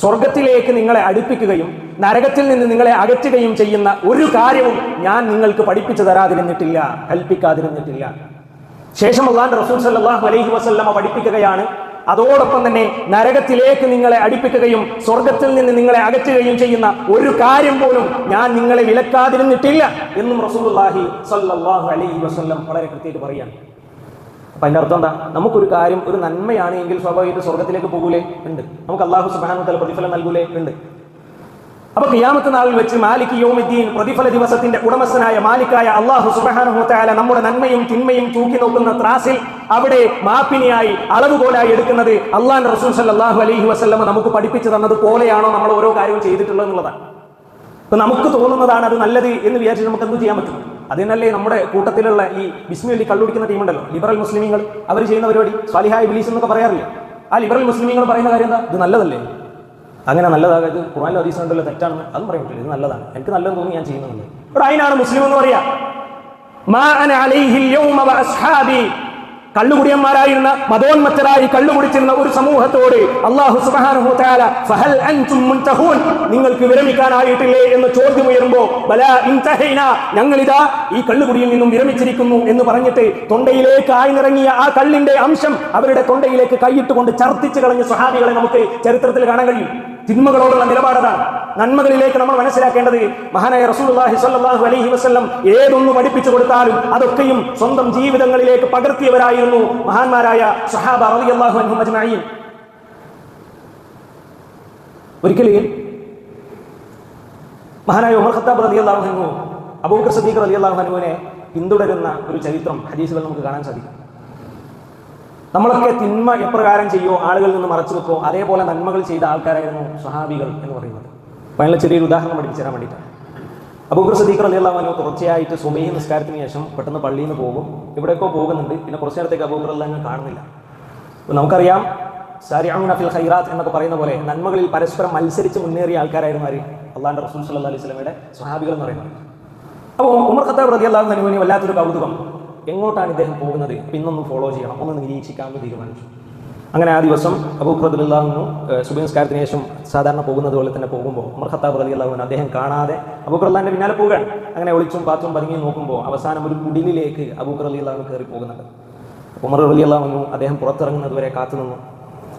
സ്വർഗത്തിലേക്ക് നിങ്ങളെ അടുപ്പിക്കുകയും നരകത്തിൽ നിന്ന് നിങ്ങളെ അകറ്റുകയും ചെയ്യുന്ന ഒരു കാര്യവും ഞാൻ നിങ്ങൾക്ക് പഠിപ്പിച്ചു തരാതിരുന്നിട്ടില്ല, കൽപ്പിക്കാതിരുന്നിട്ടില്ല. ശേഷം അല്ലാഹുവിന്റെ റസൂൽ സല്ലല്ലാഹു അലൈഹി വസല്ലം പഠിപ്പിക്കുകയാണ്, അതോടൊപ്പം തന്നെ നരകത്തിലേക്ക് നിങ്ങളെ അടുപ്പിക്കുകയും സ്വർഗത്തിൽ നിന്ന് നിങ്ങളെ അകറ്റുകയും ചെയ്യുന്ന ഒരു കാര്യം പോലും ഞാൻ നിങ്ങളെ വിലക്കാതിരുന്നിട്ടില്ല എന്നും റസൂലുള്ളാഹി സ്വല്ലല്ലാഹു അലൈഹി വസല്ലം വളരെ കൃത്യമായിട്ട് പറയാണ്. അപ്പം അതിൻ്റെ അർത്ഥം എന്താ? നമുക്കൊരു കാര്യം ഒരു നന്മയാണ് എങ്കിൽ സ്വാഭാവികമായിട്ട് സ്വർഗത്തിലേക്ക് പോകൂലേ? ഉണ്ട്. നമുക്ക് അല്ലാഹു സുബ്ഹാനഹു വ തആല പ്രതിഫലം നൽകൂലേ? ഉണ്ട്. അപ്പോൾ ഖിയാമത്ത് നാളിൽ വെച്ച് മാലിക് യൗമിദ്ദീൻ, പ്രതിഫല ദിവസത്തിന്റെ ഉടമസ്ഥനായ മാലിക്കായ അല്ലാഹു സുബ്ഹാനഹു വ തആല നമ്മുടെ നന്മയും തിന്മയും തൂക്കി നോക്കുന്ന ത്രാസിൽ അവിടെ മാപ്പിനെയായി അളവുകോലായി എടുക്കുന്നത് അല്ലാഹുവിന്റെ റസൂൽ സല്ലല്ലാഹു അലൈഹി വസല്ലം നമുക്ക് പഠിപ്പിച്ചു തന്നത് പോലെയാണോ നമ്മൾ ഓരോ കാര്യവും ചെയ്തിട്ടുള്ളത് എന്നുള്ളതാണ്. ഇപ്പം നമുക്ക് തോന്നുന്നതാണ് അത് നല്ലത് എന്ന് വിചാരിച്ച് നമുക്ക് എന്ത് ചെയ്യാൻ പറ്റും? അതിനല്ലേ നമ്മുടെ കൂട്ടത്തിലുള്ള ഈ ബിസ്മില്ലി കള്ളുടിക്കുന്ന ടീമുണ്ടല്ലോ, ലിബറൽ മുസ്ലിമീങ്ങൾ, അവർ ചെയ്യുന്ന പരിപാടി സ്വാലിഹായ ഇബ്ലീസ് എന്നൊക്കെ പറയാറില്ലേ? ആ ലിബറൽ മുസ്ലിമീങ്ങൾ പറയുന്ന കാര്യം എന്താ? ഇത് നല്ലതല്ലേ, അങ്ങനെ നല്ലതാകരുത്, ഖുർആനിലും ഹദീസിലും ഉണ്ടല്ലോ, തെറ്റാണെന്ന് അതും പറയാൻ പറ്റില്ല. ഇത് നല്ലതാണ്, എനിക്ക് നല്ലതെന്ന് തോന്നി ഞാൻ ചെയ്യുന്നുണ്ട്. ഇവിടെ അതിനാണ് മുസ്ലിം എന്ന് പറയാ. മാ അന അലൈഹിൽ യൗമ വ അസ്ഹാബി, കള്ളുകുടിയന്മാരായിരുന്ന മതോന്മത്തരായി കള്ളുകുടിച്ചിരുന്ന ഒരു സമൂഹത്തോട് അല്ലാഹു സുബ്ഹാനഹു വ തആല ഫഹൽ അൻതും മുൻതഹൂൻ, നിങ്ങൾക്ക് വിരമിക്കാനായിട്ടില്ലേ എന്ന് ചോദ്യമുയരുമ്പോൾ ബലാ ഇൻതഹൈന, ഞങ്ങളിതാ ഈ കള്ളുകുടിയിൽ നിന്നും വിരമിച്ചിരിക്കുന്നു എന്ന് പറഞ്ഞിട്ട് തൊണ്ടയിലേക്ക് ആയിന്നിറങ്ങിയ ആ കള്ളിന്റെ അംശം അവരുടെ തൊണ്ടയിലേക്ക് കൈയിട്ടുകൊണ്ട് ഛർദ്ദിച്ചു കളഞ്ഞ സ്വഹാബികളെ നമുക്ക് ചരിത്രത്തിൽ കാണാൻ കഴിയും. തിന്മകളോടുള്ള നിലപാടാണ്. നന്മകളിലേക്ക് നമ്മൾ മനസ്സിലാക്കേണ്ടത് മഹാനായ റസൂലുള്ളാഹി സ്വല്ലല്ലാഹു അലൈഹി വസല്ലം ഏതൊന്ന് പഠിപ്പിച്ചു കൊടുത്താലും അതൊക്കെയും സ്വന്തം ജീവിതങ്ങളിലേക്ക് പകർത്തിയവരായിരുന്നു മഹാന്മാരായ സ്വഹാബ റളിയല്ലാഹു അൻഹും അജ്മഈൻ. ഒരിക്കൽ മഹാനായ ഉമർ ഖത്താബ് റളിയല്ലാഹു അൻഹു അബൂബക്കർ സിദ്ദീഖ് റളിയല്ലാഹു അൻഹുവിനെ പിന്തുടരുന്ന ഒരു ചരിത്രം ഹദീസുകൾ നമുക്ക് കാണാൻ സാധിക്കും. നമ്മളൊക്കെ തിന്മ എപ്രകാരം ചെയ്യോ ആളുകളിൽ നിന്ന് മറച്ചു വെക്കോ അതേപോലെ നന്മകൾ ചെയ്ത ആൾക്കാരായിരുന്നു സ്വഹാബികൾ എന്ന് പറയുന്നത്. അപ്പോൾ അതിനുള്ള ചെറിയൊരു ഉദാഹരണം പഠിപ്പിച്ചു തരാൻ വേണ്ടിയിട്ടാണ്. അബൂബക്കർ സിദ്ദീഖ് റളിയല്ലാഹു അൻഹു തുടർച്ചയായിട്ട് സുബഹി നിസ്കാരത്തിന് ശേഷം പെട്ടെന്ന് പള്ളിയിൽ നിന്ന് പോകും, ഇവിടെയൊക്കെ പോകുന്നുണ്ട്. പിന്നെ കുറച്ചു നേരത്തേക്ക് അബൂബക്കർ റളിയല്ലാഹു അൻഹു കാണുന്നില്ല. അപ്പോൾ നമുക്കറിയാം സാരിഊന ഫിൽ ഖൈറാത്ത് എന്നൊക്കെ പറയുന്ന പോലെ നന്മകളിൽ പരസ്പരം മത്സരിച്ച് മുന്നേറിയ ആൾക്കാരായിരുന്നു ആര്? അല്ലാഹുവിന്റെ റസൂൽ സല്ലല്ലാഹു അലൈഹി വസല്ലമയുടെ സ്വഹാബികൾ എന്ന് പറയുന്നത്. അപ്പോൾ ഉമർ ഖത്താബ് റളിയല്ലാഹു അൻഹുവിന് വല്ലാത്തൊരു കൗതുകം, എങ്ങോട്ടാണ് ഇദ്ദേഹം പോകുന്നത്, പിന്നൊന്ന് ഫോളോ ചെയ്യണം, ഒന്ന് നിരീക്ഷിക്കാമെന്ന് തീരുമാനിച്ചു. അങ്ങനെ ആ ദിവസം അബൂബക്കർ റളിയല്ലാഹു അൻഹു സുബഹി നിസ്കാരത്തിന് ശേഷം സാധാരണ പോകുന്നത് പോലെ തന്നെ പോകുമ്പോൾ ഉമർ ഖത്താബ് റളിയല്ലാഹു അൻഹു അദ്ദേഹം കാണാതെ അബൂബക്കർ റളിയല്ലാഹുവിന്റെ പിന്നാലെ പോവുകയാണ്. അങ്ങനെ ഒളിച്ചും പാത്തും പതുങ്ങി നോക്കുമ്പോൾ അവസാനം ഒരു കുടിലിലേക്ക് അബൂബക്കർ റളിയല്ലാഹു അൻഹു കയറി പോകുന്നുണ്ട്. ഉമർ റളിയല്ലാഹു അൻഹു അദ്ദേഹം പുറത്തിറങ്ങുന്നത് വരെ കാത്തു നിന്നു.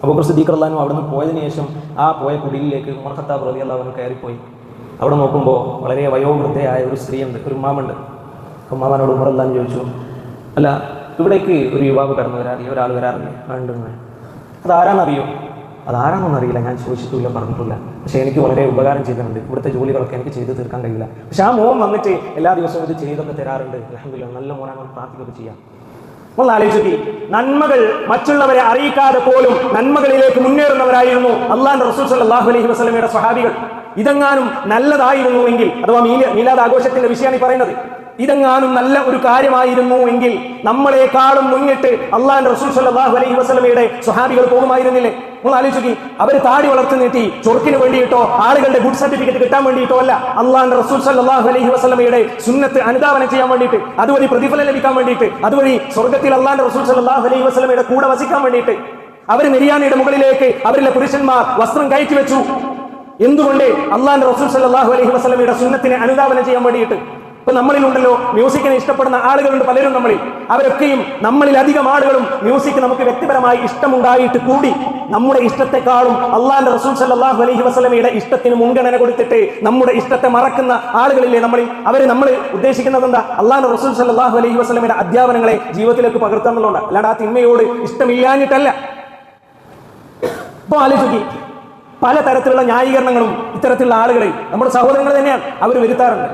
അബൂബക്കർ സിദ്ദീഖ് റളിയല്ലാഹു അൻഹു അവിടെ നിന്ന് പോയതിനു ശേഷം ആ പോയ കുടിലിലേക്ക് ഉമർ ഖത്താബ് റളിയല്ലാഹു അൻഹു കയറിപ്പോയി. അവിടെ നോക്കുമ്പോൾ വളരെ വയോവൃദ്ധയായ ഒരു സ്ത്രീയുണ്ട്, ഒരു ഉമ്മാമുണ്ട്. ഉമ്മാമനോട് ഉമർ റളിയല്ലാഹു അൻഹു ചോദിച്ചു, അല്ല ഇവിടേക്ക് ഒരു യുവാവ് കടന്നു വരാറില്ല, ഒരാൾ വരാറില്ല? വേണ്ടെന്ന്. അതാരാന്നറിയോ? അതാരാന്നൊന്നും അറിയില്ല, ഞാൻ ചോദിച്ചിട്ടില്ല, പറഞ്ഞിട്ടില്ല. പക്ഷേ എനിക്ക് വളരെ ഉപകാരം ചെയ്തിട്ടുണ്ട്, ഇവിടുത്തെ ജോലികളൊക്കെ എനിക്ക് ചെയ്ത് തീർക്കാൻ കഴിയില്ല. പക്ഷെ ആ മോൻ വന്നിട്ട് എല്ലാ ദിവസവും ഇത് ചെയ്തൊക്കെ തരാറുണ്ട്. അൽഹംദുലില്ലാഹ്, നല്ല മോനാണ്, പ്രാർത്ഥിക്കുകയൊക്കെ ചെയ്യാം. ഒന്ന് ആലോചിച്ച്, നന്മകൾ മറ്റുള്ളവരെ അറിയിക്കാതെ പോലും നന്മകളിലേക്ക് മുന്നേറുന്നവരായിരുന്നു അല്ലാഹുവിന്റെ റസൂൽ സല്ലല്ലാഹു അലൈഹി വസല്ലമയുടെ സ്വഹാബികൾ. ഇതെങ്ങാനും നല്ലതായിരുന്നുവെങ്കിൽ, അഥവാ മീലാദ് ആഘോഷത്തിന്റെ വിഷയമാണ് ഈ പറയുന്നത്, ഇതെങ്ങാനും നല്ല ഒരു കാര്യമായിരുന്നു എങ്കിൽ നമ്മളെക്കാളും മുന്നിട്ട് അള്ളാഹുവിന്റെ റസൂൽ സ്വല്ലല്ലാഹു അലൈഹി വസല്ലമയുടെ സ്വഹാബികൾ പോകുമായിരുന്നില്ലേ? നിങ്ങൾ ആലോചിക്കി, അവർ താടി വളർത്തി നീട്ടി ചൊറുക്കിന് വേണ്ടിയിട്ടോ ആളുകളുടെ ഗുഡ് സർട്ടിഫിക്കറ്റ് കിട്ടാൻ വേണ്ടിയിട്ടോ അല്ല, അള്ളാഹുവിന്റെ റസൂൽ സ്വല്ലല്ലാഹു അലൈഹി വസല്ലമയുടെ സുന്നത്ത് അനുധാവനം ചെയ്യാൻ വേണ്ടിയിട്ട്, അതുവഴി പ്രതിഫലം ലഭിക്കാൻ വേണ്ടിയിട്ട്, അതുവഴി സ്വർഗ്ഗത്തിൽ അള്ളാഹുവിന്റെ റസൂൽ സ്വല്ലല്ലാഹു അലൈഹി വസല്ലമയുടെ കൂടെ വസിക്കാൻ വേണ്ടിയിട്ട് അവർ നെരിയാനയുടെ മുകളിലേക്ക് അവരിലെ പുരുഷന്മാർ വസ്ത്രം കയറ്റി വെച്ചു. എന്തുകൊണ്ട്? അള്ളാഹുവിന്റെ റസൂൽ സ്വല്ലല്ലാഹു അലൈഹി വസല്ലമയുടെ സുന്നത്തിനെ അനുധാവനം ചെയ്യാൻ വേണ്ടിയിട്ട്. ഇപ്പൊ നമ്മളിലുണ്ടല്ലോ മ്യൂസിക്കിനെ ഇഷ്ടപ്പെടുന്ന ആളുകളുണ്ട് പലരും നമ്മളിൽ. അവരൊക്കെയും നമ്മളിൽ അധികം ആളുകളും മ്യൂസിക് നമുക്ക് വ്യക്തിപരമായി ഇഷ്ടമുണ്ടായിട്ട് കൂടി നമ്മുടെ ഇഷ്ടത്തെക്കാളും അള്ളാഹുവിന്റെ റസൂൽ സ്വല്ലല്ലാഹു അലൈഹി വസല്ലമയുടെ ഇഷ്ടത്തിന് മുൻഗണന കൊടുത്തിട്ട് നമ്മുടെ ഇഷ്ടത്തെ മറക്കുന്ന ആളുകളില്ലേ നമ്മളിൽ. നമ്മൾ ഉദ്ദേശിക്കുന്നത് എന്താ? അള്ളാഹുവിന്റെ റസൂൽ സ്വല്ലല്ലാഹു അലൈഹി വസല്ലമയുടെ അധ്യാപനങ്ങളെ ജീവിതത്തിലേക്ക് പകർത്തുക എന്നുള്ളതാണ്, അല്ലാണ്ട് ആ തിന്മയോട് ഇഷ്ടമില്ലാഞ്ഞിട്ടല്ല. ഇപ്പൊ ആലോചിക്കി, പലതരത്തിലുള്ള ന്യായീകരണങ്ങളും ഇത്തരത്തിലുള്ള ആളുകളെ നമ്മുടെ സഹോദരങ്ങൾ തന്നെയാണ് അവർ വരുത്താറുണ്ട്.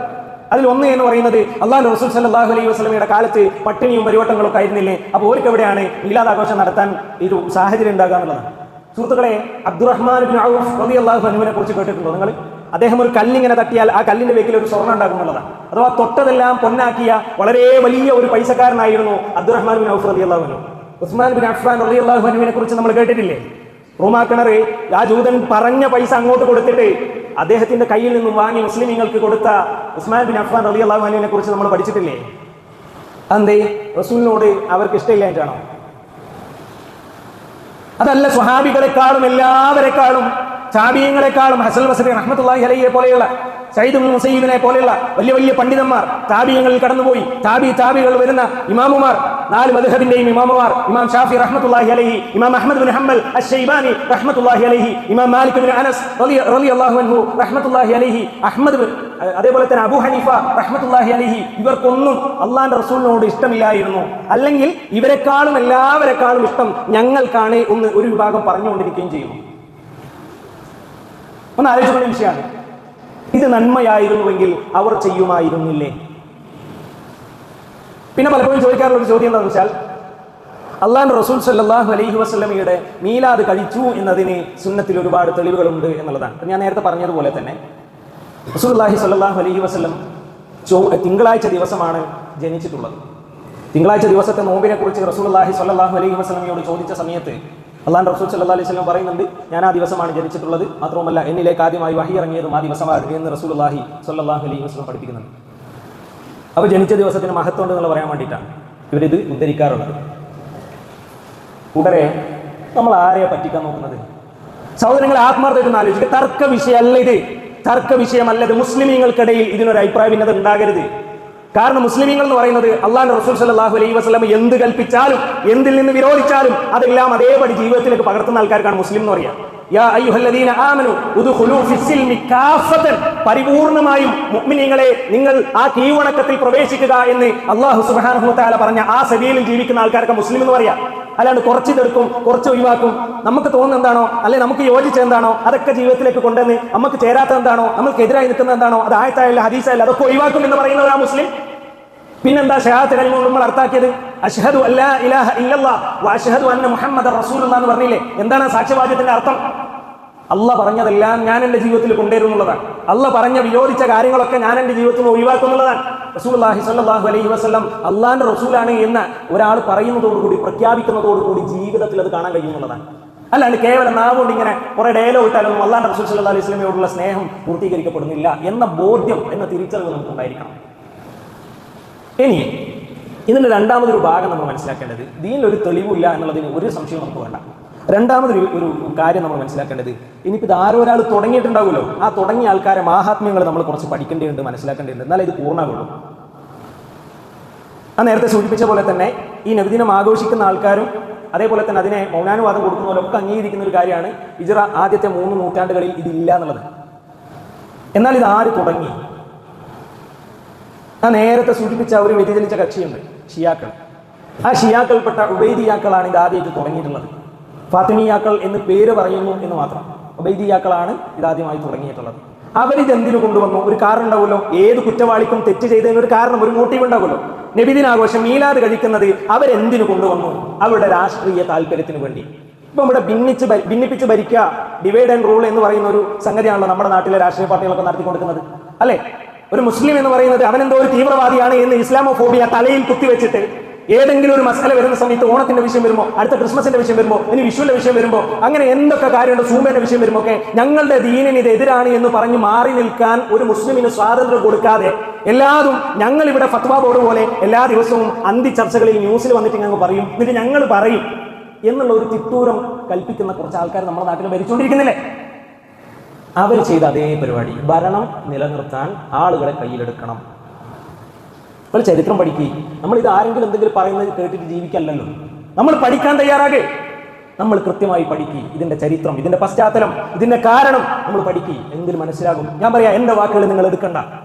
അതിൽ ഒന്ന് എന്ന് പറയുന്നത്, അള്ളാഹുവിന്റെ റസൂൽ സ്വല്ലല്ലാഹു അലൈഹി വസല്ലമയുടെ കാലത്ത് പട്ടിണിയും പരിവട്ടങ്ങളൊക്കെ ആയിരുന്നില്ലേ, അപ്പോൾ ഓർക്ക് എവിടെയാണ് മീലാദാഘോഷം നടത്താൻ ഒരു സാഹചര്യം ഉണ്ടാകുക എന്നുള്ളതാണ്. സുഹൃത്തുക്കളെ, അബ്ദുറഹ്മാൻ ഇബ്നു ഔഫ് റളിയല്ലാഹു അൻഹുവിനെ കുറിച്ച് കേട്ടിട്ടുണ്ടോ നിങ്ങൾ? അദ്ദേഹം ഒരു കല്ലിങ്ങനെ തട്ടിയാൽ ആ കല്ലിന്റെ വേക്കിൽ ഒരു സ്വർണ്ണം ഉണ്ടാകും എന്നുള്ളതാണ്. അഥവാ തൊട്ടതെല്ലാം പൊന്നാക്കിയ വളരെ വലിയ ഒരു പൈസക്കാരനായിരുന്നു അബ്ദുറഹ്മാൻ ഇബ്നു ഔഫ് റളിയല്ലാഹു അൻഹു. ഉസ്മാൻ ബിൻ അഫ്ഫാൻ റളിയല്ലാഹു അൻഹുവിനെ കുറിച്ച് നമ്മൾ കേട്ടിട്ടില്ലേ? റൂമാ കിണറ് ആ ജൂതൻ പറഞ്ഞ പൈസ അങ്ങോട്ട് കൊടുത്തിട്ട് അദ്ദേഹത്തിന്റെ കയ്യിൽ നിന്നും വാങ്ങി മുസ്ലിമീങ്ങൾക്ക് കൊടുത്ത ഉസ്മാൻ ബിൻ അഫ്ഫാൻ റളിയല്ലാഹു അൻഹുവിനെ കുറിച്ച് നമ്മൾ പഠിച്ചിട്ടില്ലേ? അതെന്തേ? റസൂലിനോട് അവർക്ക് ഇഷ്ടമില്ലായിട്ടാണോ? അതല്ല, സ്വഹാബികളെക്കാളും എല്ലാവരെക്കാളും താബിഈങ്ങളെക്കാളും ഹസൻ ബസ്രി റഹ്മത്തുള്ളാഹി അലൈഹിയെ പോലെയുള്ള, സഈദ് ഇബ്നു മുസയ്യിബിനെ പോലെയുള്ള വലിയ വലിയ പണ്ഡിതന്മാർ താബിഈങ്ങളിൽ കടന്നുപോയി. താബികൾ വരുന്ന ഇമാമുമാർ, 4 മദ്ഹബിന്റെയും ഇമാമുമാർ, ഇമാം ഷാഫി റഹ്മത്തുള്ളാഹി അലൈഹി, ഇമാം അഹ്മദ് ബിൻ ഹംബൽ അശ്ശൈബാനി റഹ്മത്തുള്ളാഹി അലൈഹി, ഇമാം മാലിക് ബിൻ അനസ് റളിയല്ലാഹു അൻഹു റഹ്മത്തുള്ളാഹി അലൈഹി, അതേപോലെ തന്നെ അബൂ ഹനീഫ റഹ്മത്തുള്ളാഹി അലൈഹി, ഇവർക്കൊന്നും അള്ളാഹുവിന്റെ റസൂലിനോട് ഇഷ്ടമില്ലായിരുന്നു. അല്ലെങ്കിൽ ഇവരെക്കാളും എല്ലാവരെക്കാളും ഇഷ്ടം ഞങ്ങൾക്കാണ് എന്ന് ഒരു വിഭാഗം പറഞ്ഞുകൊണ്ടിരിക്കുകയും ചെയ്യുന്നു. ഒന്ന് ആലോചിക്കുന്ന വിഷയമാണ്. ഇത് നന്മയായിരുന്നുവെങ്കിൽ അവർ ചെയ്യുമായിരുന്നില്ലേ? പിന്നെ പലപ്പോഴും ചോദിക്കാറുള്ള ഒരു ചോദ്യം എന്താണെന്ന് വെച്ചാൽ, അള്ളാഹുവിന്റെ റസൂൽ സ്വല്ലല്ലാഹു അലൈഹി വസല്ലമയുടെ മീലാദ് കഴിച്ചു എന്നതിന് സുന്നത്തിൽ ഒരുപാട് തെളിവുകളുണ്ട് എന്നുള്ളതാണ്. ഞാൻ നേരത്തെ പറഞ്ഞതുപോലെ തന്നെ റസൂലുള്ളാഹി സ്വല്ലല്ലാഹു അലൈഹി വസല്ലം തിങ്കളാഴ്ച ദിവസമാണ് ജനിച്ചിട്ടുള്ളത്. തിങ്കളാഴ്ച ദിവസത്തെ നോമ്പിനെ കുറിച്ച് റസൂലുള്ളാഹി സ്വല്ലല്ലാഹു അലൈഹി വസല്ലമയോട് ചോദിച്ച സമയത്ത് അള്ളാഹുവിന്റെ റസൂൽ സല്ലല്ലാഹു അലൈഹി വസല്ലം പറയുന്നുണ്ട്, ഞാൻ ആ ദിവസമാണ് ജനിച്ചിട്ടുള്ളത്, മാത്രവുമല്ല എന്നിലേക്ക് ആദ്യമായി വഹി ഇറങ്ങിയതും ആ ദിവസമാണ് എന്ന് റസൂലുള്ളാഹി സ്വല്ലല്ലാഹു അലൈഹി വസല്ലം പഠിപ്പിക്കുന്നുണ്ട്. അപ്പോൾ ജനിച്ച ദിവസത്തിന് മഹത്വം ഉണ്ടെന്നുള്ള പറയാൻ വേണ്ടിയിട്ടാണ് ഇവരിത് ഉദ്ധരിക്കാറുള്ളത്. കൂട്ടരെ, നമ്മൾ ആരെയെ പറ്റിക്കാൻ നോക്കുന്നത്? സഹോദരങ്ങളെ, ആത്മാർത്ഥമായിട്ട് ആലോചിക്കുക. തർക്ക വിഷയമല്ല ഇത്, തർക്ക വിഷയമല്ലത്. മുസ്ലിമീങ്ങൾക്കിടയിൽ ഇതിനൊരു അഭിപ്രായ ഭിന്നത ഉണ്ടാകരുത്. കാരണം മുസ്ലിമീങ്ങൾ എന്ന് പറയുന്നത് അള്ളാഹുവിന്റെ റസൂൽ സ്വല്ലല്ലാഹു അലൈഹി വസല്ലം എന്ത് കൽപ്പിച്ചാലും എന്തിൽ നിന്ന് വിരോധിച്ചാലും അതെല്ലാം അതേപടി ജീവിതത്തിലേക്ക് പകർത്തുന്ന ആൾക്കാർക്കാണ് മുസ്ലിം എന്ന് പറയാം. യാ അയ്യുഹല്ലദീന ആമനു ഉദ്ഖുലൂ ഫിസ്സിൽമി കാഫതൻ, പരിപൂർണമായും മുഅ്മിനീങ്ങളെ നിങ്ങൾ ആ കീഴ്വണക്കത്തിൽ പ്രവേശിക്കുക എന്ന് അല്ലാഹു സുബ്ഹാനഹു വ തആല പറഞ്ഞ ആ സബീലിൽ ജീവിക്കുന്ന ആൾക്കാർക്ക് മുസ്ലിം എന്ന് പറയാം. അല്ലാണ്ട് കുറച്ച് തെടുക്കും, കുറച്ച് ഒഴിവാക്കും, നമുക്ക് തോന്നുന്ന എന്താണോ അല്ലെ നമുക്ക് യോജിച്ച എന്താണോ അതൊക്കെ ജീവിതത്തിലേക്ക് കൊണ്ടുവന്ന് നമുക്ക് ചേരാത്ത എന്താണോ നമ്മൾക്കെതിരായി നിൽക്കുന്ന എന്താണോ അത് ആയത്തായല്ല ഹദീസായല്ല അതൊക്കെ ഒഴിവാക്കും എന്ന് പറയുന്നവരാ മുസ്ലിം. പിന്നെന്താ ഷഹാദത്ത് കലിമ കൊണ്ട് നമ്മൾ അർത്ഥാക്കിയത്? അശ്ഹദു അല്ലാ ഇലാഹ ഇല്ലല്ലാഹ് വ അശ്ഹദു അന്ന മുഹമ്മദർ റസൂലുള്ളാഹ് എന്ന് പറഞ്ഞില്ലേ? എന്താണ് സാക്ഷ്യവാക്യത്തിന്റെ അർത്ഥം? അള്ളാഹ് പറഞ്ഞതെല്ലാം ഞാൻ എൻ്റെ ജീവിതത്തിൽ കൊണ്ടുവരുന്നുള്ളതാണ്. അള്ളാഹ് പറഞ്ഞ വിരോധിച്ച കാര്യങ്ങളൊക്കെ ഞാൻ എൻ്റെ ജീവിതത്തിൽ ഒഴിവാക്കുന്നുള്ളതാണ്. റസൂലുള്ളാഹി സ്വല്ലല്ലാഹു അലൈഹി വസല്ലം അള്ളാഹിന്റെ റസൂലാണ് എന്ന് ഒരാൾ പറയുന്നതോടുകൂടി പ്രഖ്യാപിക്കുന്നതോടുകൂടി ജീവിതത്തിൽ അത് കാണാൻ കഴിയുന്നുള്ളതാണ്. അല്ലാണ്ട് കേവലം നാവുകൊണ്ട് ഇങ്ങനെ കുറെ ഡയലോഗ് ഇട്ടാലൊന്നും അള്ളാഹിന്റെ റസൂൽ സ്വല്ലല്ലാഹു അലൈഹി വസല്ലമയോടുള്ള സ്നേഹം പൂർത്തീകരിക്കപ്പെടുന്നില്ല എന്ന ബോധ്യം, എന്ന തിരിച്ചറിവ് നമുക്കുണ്ടായിരിക്കണം. ഇനി ഇതിന്റെ രണ്ടാമതൊരു ഭാഗം നമ്മൾ മനസ്സിലാക്കേണ്ടത്, ദീനിലൊരു തെളിവില്ല എന്നുള്ളതിന് ഒരു സംശയം നമുക്ക് വേണ്ട. രണ്ടാമതൊരു കാര്യം നമ്മൾ മനസ്സിലാക്കേണ്ടത്, ഇനിയിപ്പോൾ ഇത് ആരൊരാൾ തുടങ്ങിയിട്ടുണ്ടാവുമല്ലോ, ആ തുടങ്ങിയ ആൾക്കാരെ മാഹാത്മ്യങ്ങൾ നമ്മൾ കുറച്ച് പഠിക്കേണ്ടതുണ്ട്, മനസ്സിലാക്കേണ്ടതുണ്ട്. എന്നാലേ ഇത് പൂർണ്ണമാകുള്ളൂ. ആ നേരത്തെ സൂചിപ്പിച്ച പോലെ തന്നെ ഈ നബിദിനം ആഘോഷിക്കുന്ന ആൾക്കാരും അതേപോലെ തന്നെ അതിനെ മൗനാനുവാദം കൊടുക്കുന്നവരൊക്കെ അംഗീകരിക്കുന്ന ഒരു കാര്യമാണ് ഹിജ്റ ആദ്യത്തെ 3 നൂറ്റാണ്ടുകളിൽ ഇതില്ല എന്നുള്ളത്. എന്നാൽ ഇത് ആര് തുടങ്ങി? ആ നേരത്തെ സൂചിപ്പിച്ച ഒരു വ്യതിചലിച്ച കക്ഷിയുണ്ട്, ഷിയാക്കൾ. ആ ഷിയാക്കൾപ്പെട്ട ഉബൈദിയാക്കളാണ് ഇത് ആദ്യമായിട്ട് തുടങ്ങിയിട്ടുള്ളത്. ഫാത്തിമിയാക്കൾ എന്ന് പേര് പറയുന്നു എന്ന് മാത്രം. ഉബൈദിയാക്കളാണ് ഇതാദ്യമായി തുടങ്ങിയിട്ടുള്ളത്. അവരിതെന്തിനു കൊണ്ടുവന്നു? ഒരു കാരണം ഉണ്ടാവുമല്ലോ. ഏത് കുറ്റവാളിക്കും തെറ്റ് ചെയ്തതിന് ഒരു കാരണം, ഒരു മോട്ടീവ് ഉണ്ടാവുമല്ലോ. നബിദിനാഘോഷം മീലാദ് കഴിക്കുന്നത് അവരെന്തിനു കൊണ്ടുവന്നു? അവരുടെ രാഷ്ട്രീയ താല്പര്യത്തിന് വേണ്ടി. ഇപ്പം ഇവിടെ ഭിന്നിപ്പിച്ച് ഭരിക്കുക, ഡിവൈഡ് ആൻഡ് റൂൾ എന്ന് പറയുന്ന ഒരു സംഗതിയാണല്ലോ നമ്മുടെ നാട്ടിലെ രാഷ്ട്രീയ പാർട്ടികളൊക്കെ നടത്തിക്കൊടുക്കുന്നത്, അല്ലേ? ഒരു മുസ്ലിം എന്ന് പറയുന്നത് അവനെന്തോ ഒരു തീവ്രവാദിയാണ് എന്ന് ഇസ്ലാമോഫോബിയ തലയിൽ കുത്തിവെച്ചിട്ട് ഏതെങ്കിലും ഒരു മസാല വരുന്ന സമയത്ത് ഓണത്തിന്റെ വിഷയം വരുമ്പോൾ, അടുത്ത ക്രിസ്മസിന്റെ വിഷയം വരുമ്പോൾ, ഇനി വിഷുവിന്റെ വിഷയം വരുമ്പോൾ, അങ്ങനെ എന്തൊക്കെ കാര്യമുണ്ട്, സൂമ്പന്റെ വിഷയം വരുമ്പോൾ ഒക്കെ ഞങ്ങളുടെ ദീനിന് ഇത് എതിരാണ് എന്ന് പറഞ്ഞ് മാറി നിൽക്കാൻ ഒരു മുസ്ലിമിന് സ്വാതന്ത്ര്യം കൊടുക്കാതെ എല്ലാതും ഞങ്ങൾ ഇവിടെ ഫത്വ ബോർഡ് പോലെ എല്ലാ ദിവസവും അന്തി ചർച്ചകളിൽ ന്യൂസിൽ വന്നിട്ട് ഞങ്ങൾ പറയും, എന്നിട്ട് ഞങ്ങൾ പറയും എന്നുള്ള ഒരു തിട്ടൂരം കൽപ്പിക്കുന്ന കുറച്ച് ആൾക്കാർ നമ്മുടെ നാട്ടിൽ ഭരിച്ചുകൊണ്ടിരിക്കുന്നില്ലേ? അവർ ചെയ്ത അതേ പരിപാടി. ഭരണം നിലനിർത്താൻ ആളുകളെ കയ്യിലെടുക്കണം. നമ്മൾ ചരിത്രം പഠിക്കുക. നമ്മൾ ഇത് ആരെങ്കിലും എന്തെങ്കിലും പറയുന്നത് കേട്ടിട്ട് ജീവിക്കല്ലല്ലോ. നമ്മൾ പഠിക്കാൻ തയ്യാറാകെ. നമ്മൾ കൃത്യമായി പഠിക്കുക. ഇതിന്റെ ചരിത്രം, ഇതിന്റെ പശ്ചാത്തലം, ഇതിന്റെ കാരണം നമ്മൾ പഠിക്കുക. എങ്കിൽ മനസ്സിലാകും. ഞാൻ പറയാം, എന്റെ വാക്കുകൾ നിങ്ങൾ എടുക്കണ്ട,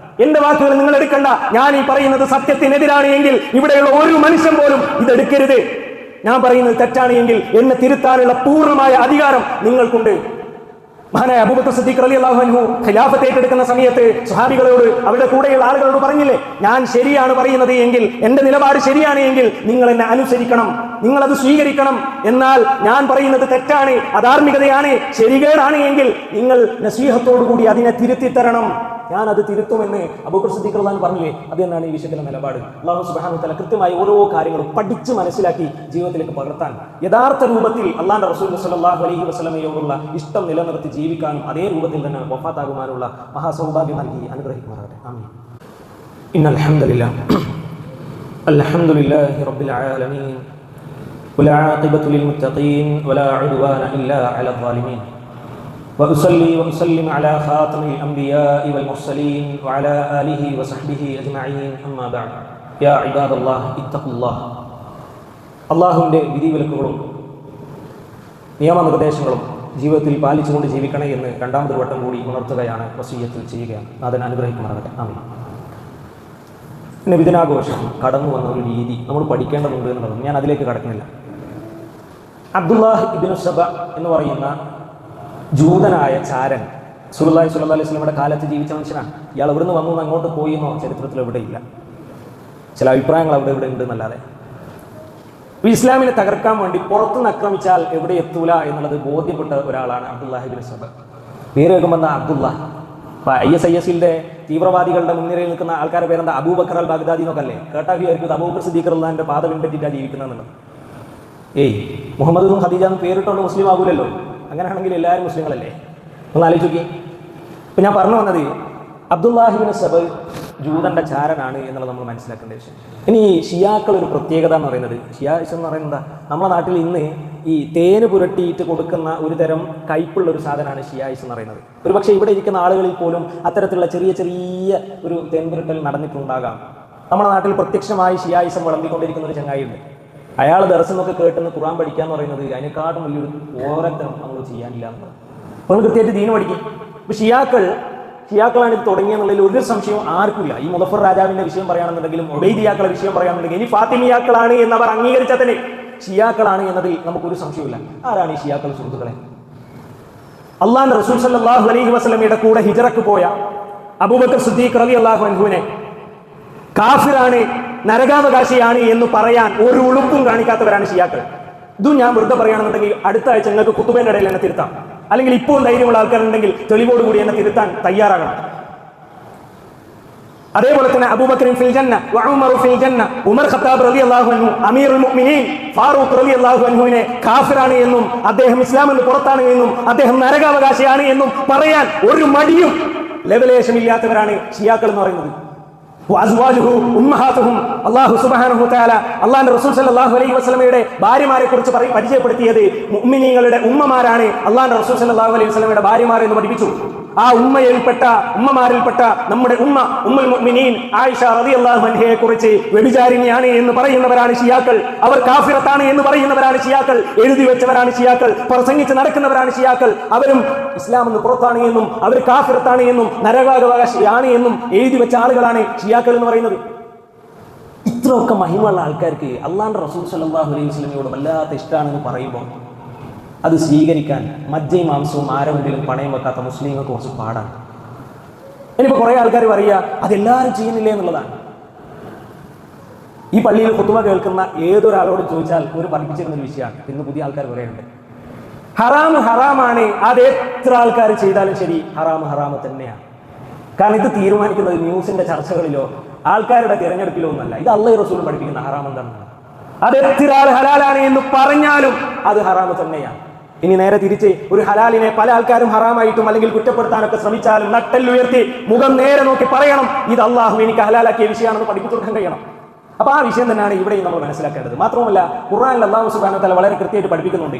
എന്റെ വാക്കുകൾ നിങ്ങൾ എടുക്കണ്ട. ഞാൻ ഈ പറയുന്നത് സത്യത്തിനെതിരാണ് എങ്കിൽ ഇവിടെയുള്ള ഒരു മനുഷ്യൻ പോലും ഇതെടുക്കരുത്. ഞാൻ പറയുന്നത് തെറ്റാണ് എങ്കിൽ എന്നെ തിരുത്താനുള്ള പൂർണ്ണമായ അധികാരം നിങ്ങൾക്കുണ്ട്. മഹാനായ അബൂബക്കർ സിദ്ദീഖ് റളിയല്ലാഹു അൻഹു ഖിലാഫത്ത് ഏറ്റെടുക്കുന്ന സമയത്ത് സ്വഹാബികളോട്, അവരുടെ കൂടെയുള്ള ആളുകളോട് പറഞ്ഞില്ലേ, ഞാൻ ശരിയാണ് പറയുന്നത് എങ്കിൽ, എന്റെ നിലപാട് ശരിയാണ് എങ്കിൽ നിങ്ങൾ എന്നെ അനുസരിക്കണം, നിങ്ങൾ അത് സ്വീകരിക്കണം. എന്നാൽ ഞാൻ പറയുന്നത് തെറ്റാണ്, അധാർമികതയാണ്, ശരികേടാണ് എങ്കിൽ നിങ്ങൾ നസീഹത്തോടു കൂടി അതിനെ തിരുത്തി തരണം. ഞാൻ അത് തിരുത്തുമെന്ന് അബൂബക്കർ സിദ്ദീഖ് റളിയല്ലാഹു പറഞ്ഞില്ലേ? അത് തന്നെയാണ് ഈ വിഷയത്തിലെ നിലപാട്. അല്ലാഹു സുബ്ഹാനഹു വ തആല കൃത്യമായി ഓരോ കാര്യങ്ങളും പഠിച്ച് മനസ്സിലാക്കി ജീവിതത്തിലേക്ക് പകർത്താൻ, യഥാർത്ഥ രൂപത്തിൽ അല്ലാഹുവിന്റെ റസൂൽ സ്വല്ലല്ലാഹു അലൈഹി വസല്ലമയോടുള്ള ഇഷ്ടം നിലനിർത്തി ജീവിക്കാനും അതേ രൂപത്തിൽ തന്നെ വഫാത്താകുവാനുള്ള മഹാസൗഭാഗ്യം നൽകി അനുഗ്രഹിക്കുമാറാകട്ടെ. ആമീൻ. ഇന്നൽ ഹംദുലില്ലാഹ് അൽഹംദുലില്ലാഹി റബ്ബിൽ ആലമീൻ വൽ ആഖിബത്തു ലിൽ മുത്തഖീൻ വലാ ഉദ്വാന ഇല്ലാ അലൽ ളാലിമീൻ وأصلي وأسلم على خاتم الأنبياء والمرسلين وعلى آله وصحبه أجمعين أما بعد يا عباد الله اتقوا الله. അള്ളാഹുവിൻ്റെ വിധിവിലക്കുകളും നിയമനിർദ്ദേശങ്ങളും ജീവിതത്തിൽ പാലിച്ചുകൊണ്ട് ജീവിക്കണേ എന്ന് രണ്ടാമതൊരു വട്ടം കൂടി ഉണർത്തുകയാണ്, വസിയ്യത്ത് ചെയ്യുകയാണ്. അതിന് അനുഗ്രഹിക്കുമാറാകട്ടെ. ആമീൻ. നബിദിനാഘോഷം കടന്നു വന്ന ഒരു രീതി നമ്മൾ പഠിക്കേണ്ടതുണ്ട് എന്നുള്ളത് ഞാൻ അതിലേക്ക് കടക്കുന്നില്ല. അബ്ദുല്ലാഹ് ഇബ്നു സബ എന്ന് പറയുന്ന ജൂതനായ ചാരൻ റസൂലുള്ളാഹി സ്വല്ലല്ലാഹു അലൈഹി വസല്ലമയുടെ കാലത്ത് ജീവിച്ച മനുഷ്യനാണ്. ഇയാൾ എവിടുന്ന് വന്നു അങ്ങോട്ട് പോയി എന്നോ ചരിത്രത്തിൽ എവിടെയില്ല. ചില അഭിപ്രായങ്ങൾ അവിടെ ഇവിടെ ഉണ്ട് എന്നല്ലാതെ. ഇസ്ലാമിനെ തകർക്കാൻ വേണ്ടി പുറത്തുനിന്ന് ആക്രമിച്ചാൽ എവിടെ എത്തൂല എന്നുള്ളത് ബോധ്യപ്പെട്ട ഒരാളാണ് അബ്ദുല്ലാഹി ഇബ്നു സബ. പേര് കേൾക്കുമ്പോൾ അബ്ദുല്ലാഹ്. ISIS-ന്റെ തീവ്രവാദികളുടെ മുൻനിരയിൽ നിൽക്കുന്ന ആൾക്കാരുടെ പേരെന്താ? അബൂബക്കർ അൽ ബഗ്ദാദി എന്നൊക്കെ കേട്ടാക്കിയായിരിക്കും അബൂബക്കർ സിദ്ദീഖ് റളിയല്ലാഹുവിന്റെ പാത പിൻപറ്റിയിട്ടാണ് ജീവിക്കുന്നതെന്നുള്ളത്. മുഹമ്മദ് ഖദീജ എന്ന് പേരിട്ടുള്ള മുസ്ലിം ആകൂലല്ലോ. അങ്ങനെയാണെങ്കിൽ എല്ലാവരും മുസ്ലിങ്ങളല്ലേ? ഒന്ന് ആലോചിക്കുക. ഇപ്പം ഞാൻ പറഞ്ഞു വന്നത് അബ്ദുല്ലാഹി ഇബ്നു സബ ജൂതന്റെ ചാരനാണ് എന്നുള്ളത് നമ്മൾ മനസ്സിലാക്കേണ്ട വിഷയം. ഇനി ഷിയാക്കൾ ഒരു പ്രത്യേകത എന്ന് പറയുന്നത്, ഷിയായിസം എന്ന് പറയുന്നത് എന്താ? നമ്മുടെ നാട്ടിൽ ഇന്ന് ഈ തേന് പുരട്ടിയിട്ട് കൊടുക്കുന്ന ഒരു തരം കയ്പുള്ള ഒരു സാധനമാണ് ഷിയായിസം എന്ന് പറയുന്നത്. ഒരു പക്ഷേ ഇവിടെ ഇരിക്കുന്ന ആളുകളിൽ പോലും അത്തരത്തിലുള്ള ചെറിയ ചെറിയ ഒരു തേൻ പുരട്ടൽ നടന്നിട്ടുണ്ടാകാം. നമ്മുടെ നാട്ടിൽ പ്രത്യക്ഷമായി ഷിയായിസം വിളമ്പിക്കൊണ്ടിരിക്കുന്ന ഒരു ചങ്ങായിയുണ്ട്. അയാൾ ദർശനമൊക്കെ കേട്ടെന്ന് ഖുർആൻ പഠിക്കാന്ന് പറയുന്നത് അതിനെക്കാട്ടും വലിയൊരു ഓരത്തരം നമ്മൾ ചെയ്യാനില്ല എന്നുള്ളത്. അപ്പോൾ കൃത്യമായിട്ട് ദീന് പഠിക്കും. ഇപ്പൊ ഷിയാക്കളാണ് ഇത് തുടങ്ങിയെന്നുള്ളതിൽ ഒരു സംശയവും ആർക്കില്ല. ഈ മുദഫർ രാജാവിന്റെ വിഷയം പറയുകയാണെന്നുണ്ടെങ്കിലും ഒബൈദിയാക്കളുടെ വിഷയം പറയുകയാണെന്നുണ്ടെങ്കിൽ ഇനി ഫാത്തിമിയാക്കളാണ് എന്നവർ അംഗീകരിച്ചാൽ തന്നെ ഷിയാക്കളാണ് എന്നതിൽ നമുക്കൊരു സംശയമില്ല. ആരാണ് ഈ ഷിയാക്കൾ സുഹൃത്തുക്കളെ? അള്ളാഹുവിന്റെ റസൂൽ സല്ലല്ലാഹു അലൈഹി വസല്ലമയുടെ കൂടെ ഹിജ്റക്ക് പോയ അബൂബക്കർ സിദ്ദീഖ് റളിയല്ലാഹു അൻഹുവിനെ കാഫിറാണ്, നരകാവകാശിയാണ് എന്ന് പറയാൻ ഒരു ഉളുപ്പും കാണിക്കാത്തവരാണ് ഷിയാക്കൾ. ഇതും ഞാൻ വെറുതെ പറയുകയാണെന്നുണ്ടെങ്കിൽ അടുത്ത ആഴ്ച നിങ്ങൾക്ക് കുത്തുബേന്റെ ഇടയിൽ എന്നെ തിരുത്താം. അല്ലെങ്കിൽ ഇപ്പോൾ ധൈര്യമുള്ള ആൾക്കാരുണ്ടെങ്കിൽ തെളിവോടുകൂടി എന്നെ തിരുത്താൻ തയ്യാറാകണം. അതേപോലെ തന്നെ അബൂബക്കർ ഫിൽ ജന്ന വ ഉമർ ഫിൽ ജന്ന, ഉമർ ഖത്താബ് റളിയല്ലാഹു അൻഹു അമീറുൽ മുഅ്മിനീൻ ഫാറൂഖ് റളിയല്ലാഹു അൻഹുവിനെ കാഫിറാണ് എന്നും അദ്ദേഹം ഇസ്ലാമിൽ നിന്ന് പുറത്താണ് എന്നും അദ്ദേഹം നരകാവകാശിയാണ് എന്നും പറയാൻ ഒരു മടിയും ലെവലേശമില്ലാത്തവരാണ് ഷിയാക്കൾ എന്ന് പറയുന്നത്. അല്ലാഹു സുബ്ഹാനഹു വ തആല അല്ലാഹുവിന്റെ റസൂൽ സല്ലല്ലാഹു അലൈഹി വസല്ലമയുടെ ഭാര്യമാരെ കുറിച്ച് പരിചയപ്പെടുത്തിയത് മുഅ്മിനീങ്ങളുടെ ഉമ്മമാരാണ്. അല്ലാഹുവിന്റെ റസൂൽ സല്ലല്ലാഹു അലൈഹി വസല്ലമയുടെ ഭാര്യമാരെ എന്ന് പഠിപ്പിച്ചു. ആ ഉമ്മമാരിൽപ്പെട്ട നമ്മുടെ ഉമ്മുൽ മുഅ്മിനീൻ ആയിഷ റളിയല്ലാഹു അൻഹയെ കുറിച്ച് വ്യഭിചാരിണിയാണ് എന്ന് പറയുന്നവരാണ് ഷിയാക്കൾ. അവർ കാഫിറത്താണ് എന്ന് പറയുന്നവരാണ് ഷിയാക്കൾ. എഴുതി വെച്ചവരാണ് ഷിയാക്കൾ. പ്രസംഗിച്ച് നടക്കുന്നവരാണ് ഷിയാക്കൾ. അവരും ഇസ്ലാം എന്ന് പുറത്താണ് എന്നും അവർ കാഫിറത്താണ് എന്നും നരകാവകാശിയാണ് എന്നും എഴുതി വെച്ച ആളുകളാണ് ഷിയാക്കൾ എന്ന് പറയുന്നത്. ഇത്രയൊക്കെ മഹിമയുള്ള ആൾക്കാർക്ക് അല്ലാഹുവിന്റെ റസൂൽ സല്ലല്ലാഹു അലൈഹി വസല്ലമയോട് വല്ലാത്ത ഇഷ്ടമാണെന്ന് പറയുമ്പോൾ അത് സ്വീകരിക്കാൻ മജ്ജയും മാംസവും ആരെങ്കിലും പണയം വെക്കാത്ത മുസ്ലിങ്ങൾക്ക് കുറച്ച് പാടാണ്. ഇനിയിപ്പോൾ കുറേ ആൾക്കാർ പറയുക അതെല്ലാവരും ചെയ്യുന്നില്ലേ എന്നുള്ളതാണ്. ഈ പള്ളിയിൽ ഖുതുബ കേൾക്കുന്ന ഏതൊരാളോട് ചോദിച്ചാൽ ഒരു പഠിപ്പിച്ചിരുന്നൊരു വിഷയമാണ്. ഇന്ന് പുതിയ ആൾക്കാർ പറയുന്നുണ്ട് ഹറാമാണ്, അത് എത്ര ആൾക്കാർ ചെയ്താലും ശരി ഹറാമ് തന്നെയാണ്. കാരണം ഇത് തീരുമാനിക്കുന്നത് ന്യൂസിന്റെ ചർച്ചകളിലോ ആൾക്കാരുടെ തിരഞ്ഞെടുപ്പിലോ ഒന്നല്ല. ഇത് അല്ലാഹു റസൂൽ പഠിപ്പിക്കുന്ന ഹറാം എന്താണ്. അത് എത്ര ആൾ ഹലാലാണ് എന്ന് പറഞ്ഞാലും അത് ഹറാമ് തന്നെയാണ്. ഇനി നേരെ തിരിച്ച് ഒരു ഹലാലിനെ പല ആൾക്കാരും ഹറാമായിട്ടും അല്ലെങ്കിൽ കുറ്റപ്പെടുത്താനൊക്കെ ശ്രമിച്ചാലും നട്ടെല്ലുയർത്തി മുഖം നേരെ നോക്കി പറയണം, ഇത് അള്ളാഹു എനിക്ക് ഹലാലാക്കിയ വിഷയമാണെന്ന് പഠിപ്പിച്ചു കൊടുക്കാൻ കഴിയണം. അപ്പൊ ആ വിഷയം തന്നെയാണ് ഇവിടെയും നമ്മൾ മനസ്സിലാക്കേണ്ടത്. മാത്രമല്ല ഖുർആനിൽ അല്ലാഹു സുബ്ഹാനഹു വ തആല വളരെ കൃത്യമായിട്ട് പഠിപ്പിക്കുന്നുണ്ട്.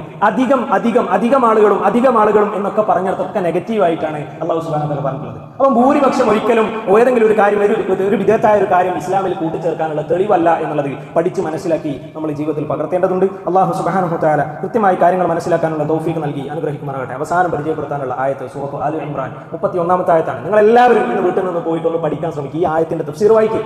അധികം ആളുകളും എന്നൊക്കെ പറഞ്ഞിടത്തൊക്കെ നെഗറ്റീവായിട്ടാണ് അല്ലാഹു സുബ്ഹാനഹു വ തആല പറഞ്ഞിട്ടുള്ളത്. അപ്പം ഭൂരിപക്ഷം ഒരിക്കലും ഏതെങ്കിലും ഒരു കാര്യം ഒരു വിദഗ്ധായ ഒരു കാര്യം ഇസ്ലാമിൽ കൂട്ടിച്ചേർക്കാനുള്ള തെളിവല്ല എന്നുള്ളത് പഠിച്ച് മനസ്സിലാക്കി നമ്മൾ ജീവിതത്തിൽ പകർത്തേണ്ടതുണ്ട്. അല്ലാഹു സുബ്ഹാനഹു വ തആല കൃത്യമായി കാര്യങ്ങൾ മനസ്സിലാക്കാനുള്ള തൗഫീഖ് നൽകി അനുഗ്രഹിക്കുമാറാകട്ടെ. അവസാനം പരിചയപ്പെടുത്താനുള്ള ആയത്ത് സൂറത്ത് ആലി ഇംറാൻ 31-ാമത്തെ ആയത്താണ്. നിങ്ങൾ എല്ലാവരും ഇന്ന് വീട്ടിൽ നിന്ന് പോയിട്ടൊന്ന് പഠിക്കാൻ ശ്രമിക്കുക. ഈ ആയത്തിന്റെ തഫ്സീർ വായിക്കും.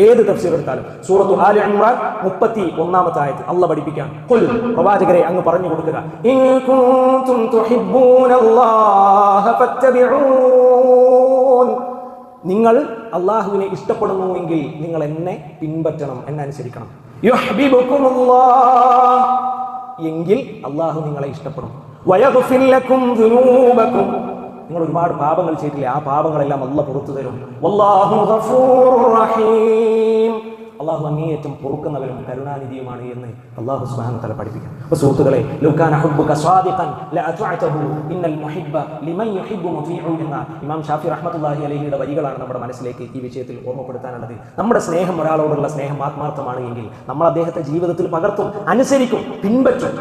ഏത് തഫ്സീർ എടുത്താലും സൂറത്ത് ആലി ഇംറാൻ 31-ാമത്തെ ആയത്ത് അല്ലാഹു പഠിപ്പിക്കാൻ, ഖുൽ പ്രവാചകരെ അങ്ങ് പറഞ്ഞു കൊടുക്കുക, ഇൻ കുൻതും തുഹിബ്ബൂനല്ലാഹ ഫത്തബിഊൻ, നിങ്ങൾ അല്ലാഹുവിനെ ഇഷ്ടപ്പെടുന്നുവെങ്കിൽ നിങ്ങൾ എന്നെ പിൻപറ്റണം, എന്നെ അനുസരിക്കണം. യുഹ്ബിബുകുമുല്ലാഹ്, എങ്കിൽ അല്ലാഹു നിങ്ങളെ ഇഷ്ടപ്പെടും. വയഗ്ഫിർ ലക്കും ദുനൂബക്കും, നിങ്ങൾ ഒരുപാട് പാപങ്ങൾ ചെയ്തില്ലേ, ആ പാപങ്ങളെല്ലാം അല്ലാഹു പുറത്തു തരും. വല്ലാഹു ഗഫൂറുർ റഹീം, അല്ലാഹു അങ്ങേയറ്റം പൊറുക്കുന്നവരും കരുണാനിധിയുമാണ് എന്ന് അല്ലാഹു സുബ്ഹാനഹു വ തആല പഠിപ്പിക്കും. അപ്പോൾ സുഹൃത്തുക്കളെ, ലൗ കാന ഹുബ്ബുക സ്വാദിഖൻ ലഅതഅതഹു ഇന്നൽ മുഹിബ്ബ ലിമൻ യുഹിബ്ബു മുതീഉ എന്ന ഇമാം ഷാഫി റഹ്മത്തുള്ളാഹി അലൈഹിയുടെ വരികളാണ് നമ്മുടെ മനസ്സിലേക്ക് ഈ വിഷയത്തിൽ ഓർമ്മപ്പെടുത്താനുള്ളത്. നമ്മുടെ സ്നേഹം, ഒരാളോടുള്ള സ്നേഹം ആത്മാർത്ഥമാണ് എങ്കിൽ നമ്മൾ അദ്ദേഹത്തെ ജീവിതത്തിൽ പകർത്തും, അനുസരിക്കും, പിൻപറ്റും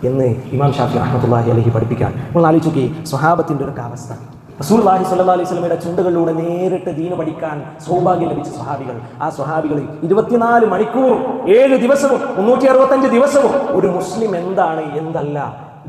എന്ന് ഇമാം ഷാഫി റഹ്മത്തുള്ളാഹി അലൈഹി പഠിപ്പിക്കാൻ. നമ്മൾ ആലോചിച്ച് സ്വഹാബത്തിന്റെ ഒരു അവസ്ഥ. റസൂലുള്ളാഹി സ്വല്ലല്ലാഹു അലൈഹി വസല്ലമയുടെ ചുണ്ടുകളിലൂടെ നേരിട്ട് ദീന് പഠിക്കാൻ സൗഭാഗ്യം ലഭിച്ച സ്വഹാബികൾ, ആ സ്വഹാബികൾ 24 മണിക്കൂറും 7 ദിവസവും 365 ദിവസവും ഒരു മുസ്ലിം എന്താണ്, എന്തല്ല,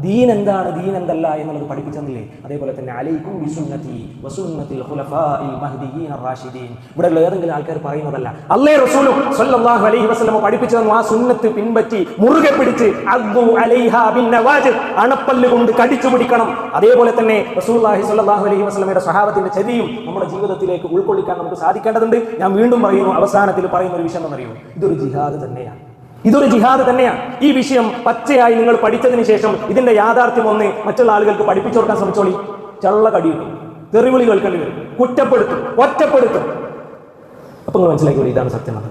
ദീൻ എന്താണ്, ദീൻ എന്തല്ല എന്നുള്ളത് പഠിപ്പിച്ചെന്നില്ലേ. അതേപോലെ തന്നെ അലൈക്കും ബിസുന്നതി വസുന്നതിൽ ഖുലഫാഇൽ മഹ്ദിയീൻ അർ-റാഷിദീൻ, ഇവിടെ ഏതെങ്കിലും ആൾക്കാർ പറയുന്നതല്ല. അല്ലാഹു റസൂലും സ്വല്ലല്ലാഹു അലൈഹി വസല്ലം പഠിപ്പിച്ചു തന്നു. ആ സുന്നത്ത് പിൻപറ്റി മുറുകെ പിടിച്ച് അദ്ദു അലൈഹാ ബിന്നവാജിദ്, അണപ്പല്ല് കൊണ്ട് കടിച്ചു പിടിക്കണം. അതേപോലെ തന്നെ റസൂലുള്ളാഹി സ്വല്ലല്ലാഹു അലൈഹി വസല്ലമയുടെ സ്വഹാബത്തിന്റെ ചര്യയും നമ്മുടെ ജീവിതത്തിലേക്ക് ഉൾക്കൊള്ളിക്കാൻ നമുക്ക് സാധിക്കേണ്ടതുണ്ട്. ഞാൻ വീണ്ടും പറയുന്നു, അവസാനത്തിൽ പറയുന്ന ഒരു വിഷയം എന്നറിയുമോ, ഇതൊരു ജിഹാദ് തന്നെയാണ്. ഈ വിഷയം പച്ചയായി നിങ്ങൾ പഠിച്ചതിന് ശേഷം ഇതിന്റെ യാഥാർത്ഥ്യം ഒന്ന് മറ്റുള്ള ആളുകൾക്ക് പഠിപ്പിച്ചു കൊടുക്കാൻ ശ്രമിച്ചോളി. ചള്ള കടിയിട്ടും തെറിവിളി കേൾക്കേണ്ടി വരും, കുറ്റപ്പെടുത്തും, ഒറ്റപ്പെടുത്തും. അപ്പൊ നിങ്ങൾ മനസ്സിലാക്കിയോളൂ, ഇതാണ് സത്യം.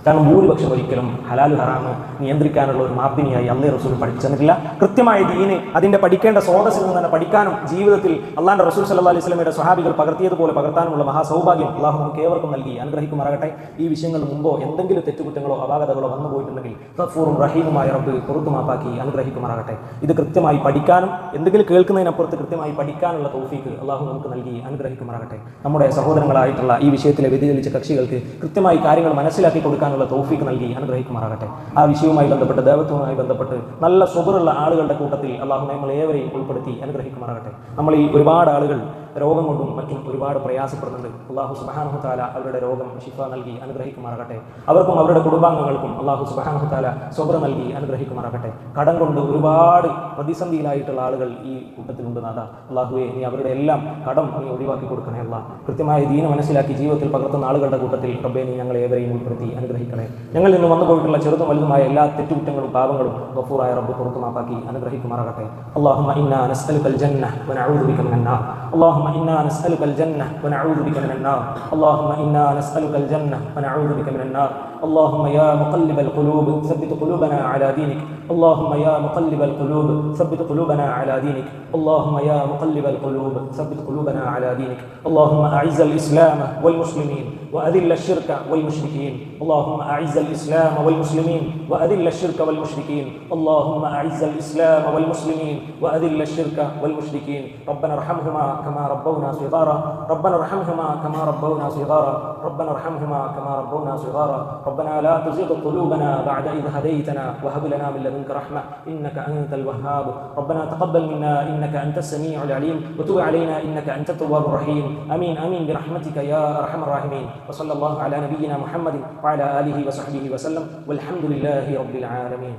കാരണം ഭൂരിപക്ഷം ഒരിക്കലും ഹലാൽ ഹറാമ് നിയന്ത്രിക്കാനുള്ള ഒരു മാപ്പിനിയായി അല്ലാഹു റസൂൽ പഠിപ്പിച്ചിട്ടില്ല. കൃത്യമായ ദീന് അതിന്റെ പഠിക്കേണ്ട സ്രോതസ്സിൽ നിന്ന് തന്നെ പഠിക്കാനും ജീവിതത്തിൽ അല്ലാഹുവിന്റെ റസൂൽ സല്ലല്ലാഹു അലൈഹി വസല്ലമയുടെ സ്വഹാബികൾ പകർത്തിയതുപോലെ പകർത്താനുമുള്ള മഹാസൗഭാഗ്യം അല്ലാഹു നമുക്ക് ഏവർക്കും നൽകി അനുഗ്രഹിക്കുമാറാകട്ടെ. ഈ വിഷയങ്ങൾ മുമ്പോ എന്തെങ്കിലും തെറ്റുകുറ്റങ്ങളോ അപാകതകളോ വന്നു പോയിട്ടുണ്ടെങ്കിൽ ഗഫൂറും റഹീമുമായ റബ്ബ് പുറത്തു മാപ്പാക്കി അനുഗ്രഹിക്കുമാറാകട്ടെ. ഇത് കൃത്യമായി പഠിക്കാനും എന്തെങ്കിലും കേൾക്കുന്നതിനപ്പുറത്ത് കൃത്യമായി പഠിക്കാനുള്ള തൗഫീക്ക് അല്ലാഹു നമുക്ക് നൽകി അനുഗ്രഹിക്കുമാറാകട്ടെ. നമ്മുടെ സഹോദരങ്ങളായിട്ടുള്ള ഈ വിഷയത്തിലെ വ്യതിചലിച്ച കക്ഷികൾക്ക് കൃത്യമായി കാര്യങ്ങൾ മനസ്സിലാക്കി കൊടുക്കാൻ തൗഫീഖ് നൽകി അനുഗ്രഹിക്കുമാറാകട്ടെ. ആ വിഷയവുമായി ബന്ധപ്പെട്ട് ദൈവത്തുമായി ബന്ധപ്പെട്ട് നല്ല സുബറുള്ള ആളുകളുടെ കൂട്ടത്തിൽ അല്ലാഹു നമ്മൾ ഏവരെയും ഉൾപ്പെടുത്തി അനുഗ്രഹിക്കുമാറാകട്ടെ. നമ്മൾ ഈ ഒരുപാട് ആളുകൾ രോഗം കൊണ്ടും മറ്റും ഒരുപാട് പ്രയാസപ്പെടുന്നുണ്ട്. അല്ലാഹു സുബ്ഹാനഹു വ തആല അവരുടെ രോഗം ശിഫ നൽകി അനുഗ്രഹിക്കുമാറാകട്ടെ. അവർക്കും അവരുടെ കുടുംബാംഗങ്ങൾക്കും അല്ലാഹു സുബ്ഹാനഹു വ തആല സബ്ർ നൽകി അനുഗ്രഹിക്കുമാറാകട്ടെ. കടം കൊണ്ട് ഒരുപാട് പ്രതിസന്ധിയിലായിട്ടുള്ള ആളുകൾ ഈ കൂട്ടത്തിലുണ്ട്. നാഥ അല്ലാഹുവേ, നീ അവരുടെ എല്ലാം കടം നീ ഒഴിവാക്കി കൊടുക്കണേ. അല്ലാഹ് കൃത്യമായ ദീന് മനസ്സിലാക്കി ജീവിതത്തിൽ പകർത്തുന്ന ആളുകളുടെ കൂട്ടത്തിൽ റബ്ബേ നീ ഞങ്ങളെ ഏവരെയും ഉൾപ്പെടുത്തി അനുഗ്രഹിക്കണേ. ഞങ്ങളിൽ നിന്ന് വന്നു പോയിട്ടുള്ള ചെറുതും വലുതുമായ എല്ലാ തെറ്റുകുറ്റങ്ങളും പാപങ്ങളും ഗഫൂറായ റബ്ബ് പുറത്തു മാപ്പാക്കി അനുഗ്രഹിക്കുമാറാകട്ടെ. അല്ലാഹുമ്മ ഇന്നാ നസ്അലുകൽ ജന്ന വനഊദു ബിക മിനൻ നാർ. اللهم إنا نسألك الجنة ونعوذ بك من النار. اللهم إنا نسألك الجنة ونعوذ بك من النار. اللهم يا مقلب القلوب ثبت قلوبنا على دينك. اللهم يا مقلب القلوب ثبت قلوبنا على دينك. اللهم يا مقلب القلوب ثبت قلوبنا على دينك. اللهم أعز الإسلام والمسلمين وأذل الشرك والمشركين. اللهم أعز الإسلام والمسلمين وأذل الشرك والمشركين. اللهم أعز الإسلام والمسلمين وأذل الشرك والمشركين. ربنا ارحمهما كما ربونا صغارا. ربنا ارحمهما كما ربونا صغارا. ربنا ارحمهما كما ربونا صغارا. ربنا لا تزغ قلوبنا بعد إذ هديتنا وهب لنا من لدنك رحمة إنك أنت الوهاب. ربنا تقبل منا إنك أنت السميع العليم وتب علينا إنك أنت التواب الرحيم. آمين آمين برحمتك يا أرحم الراحمين. وصلى الله على نبينا محمد وعلى آله وصحبه وسلم والحمد لله رب العالمين.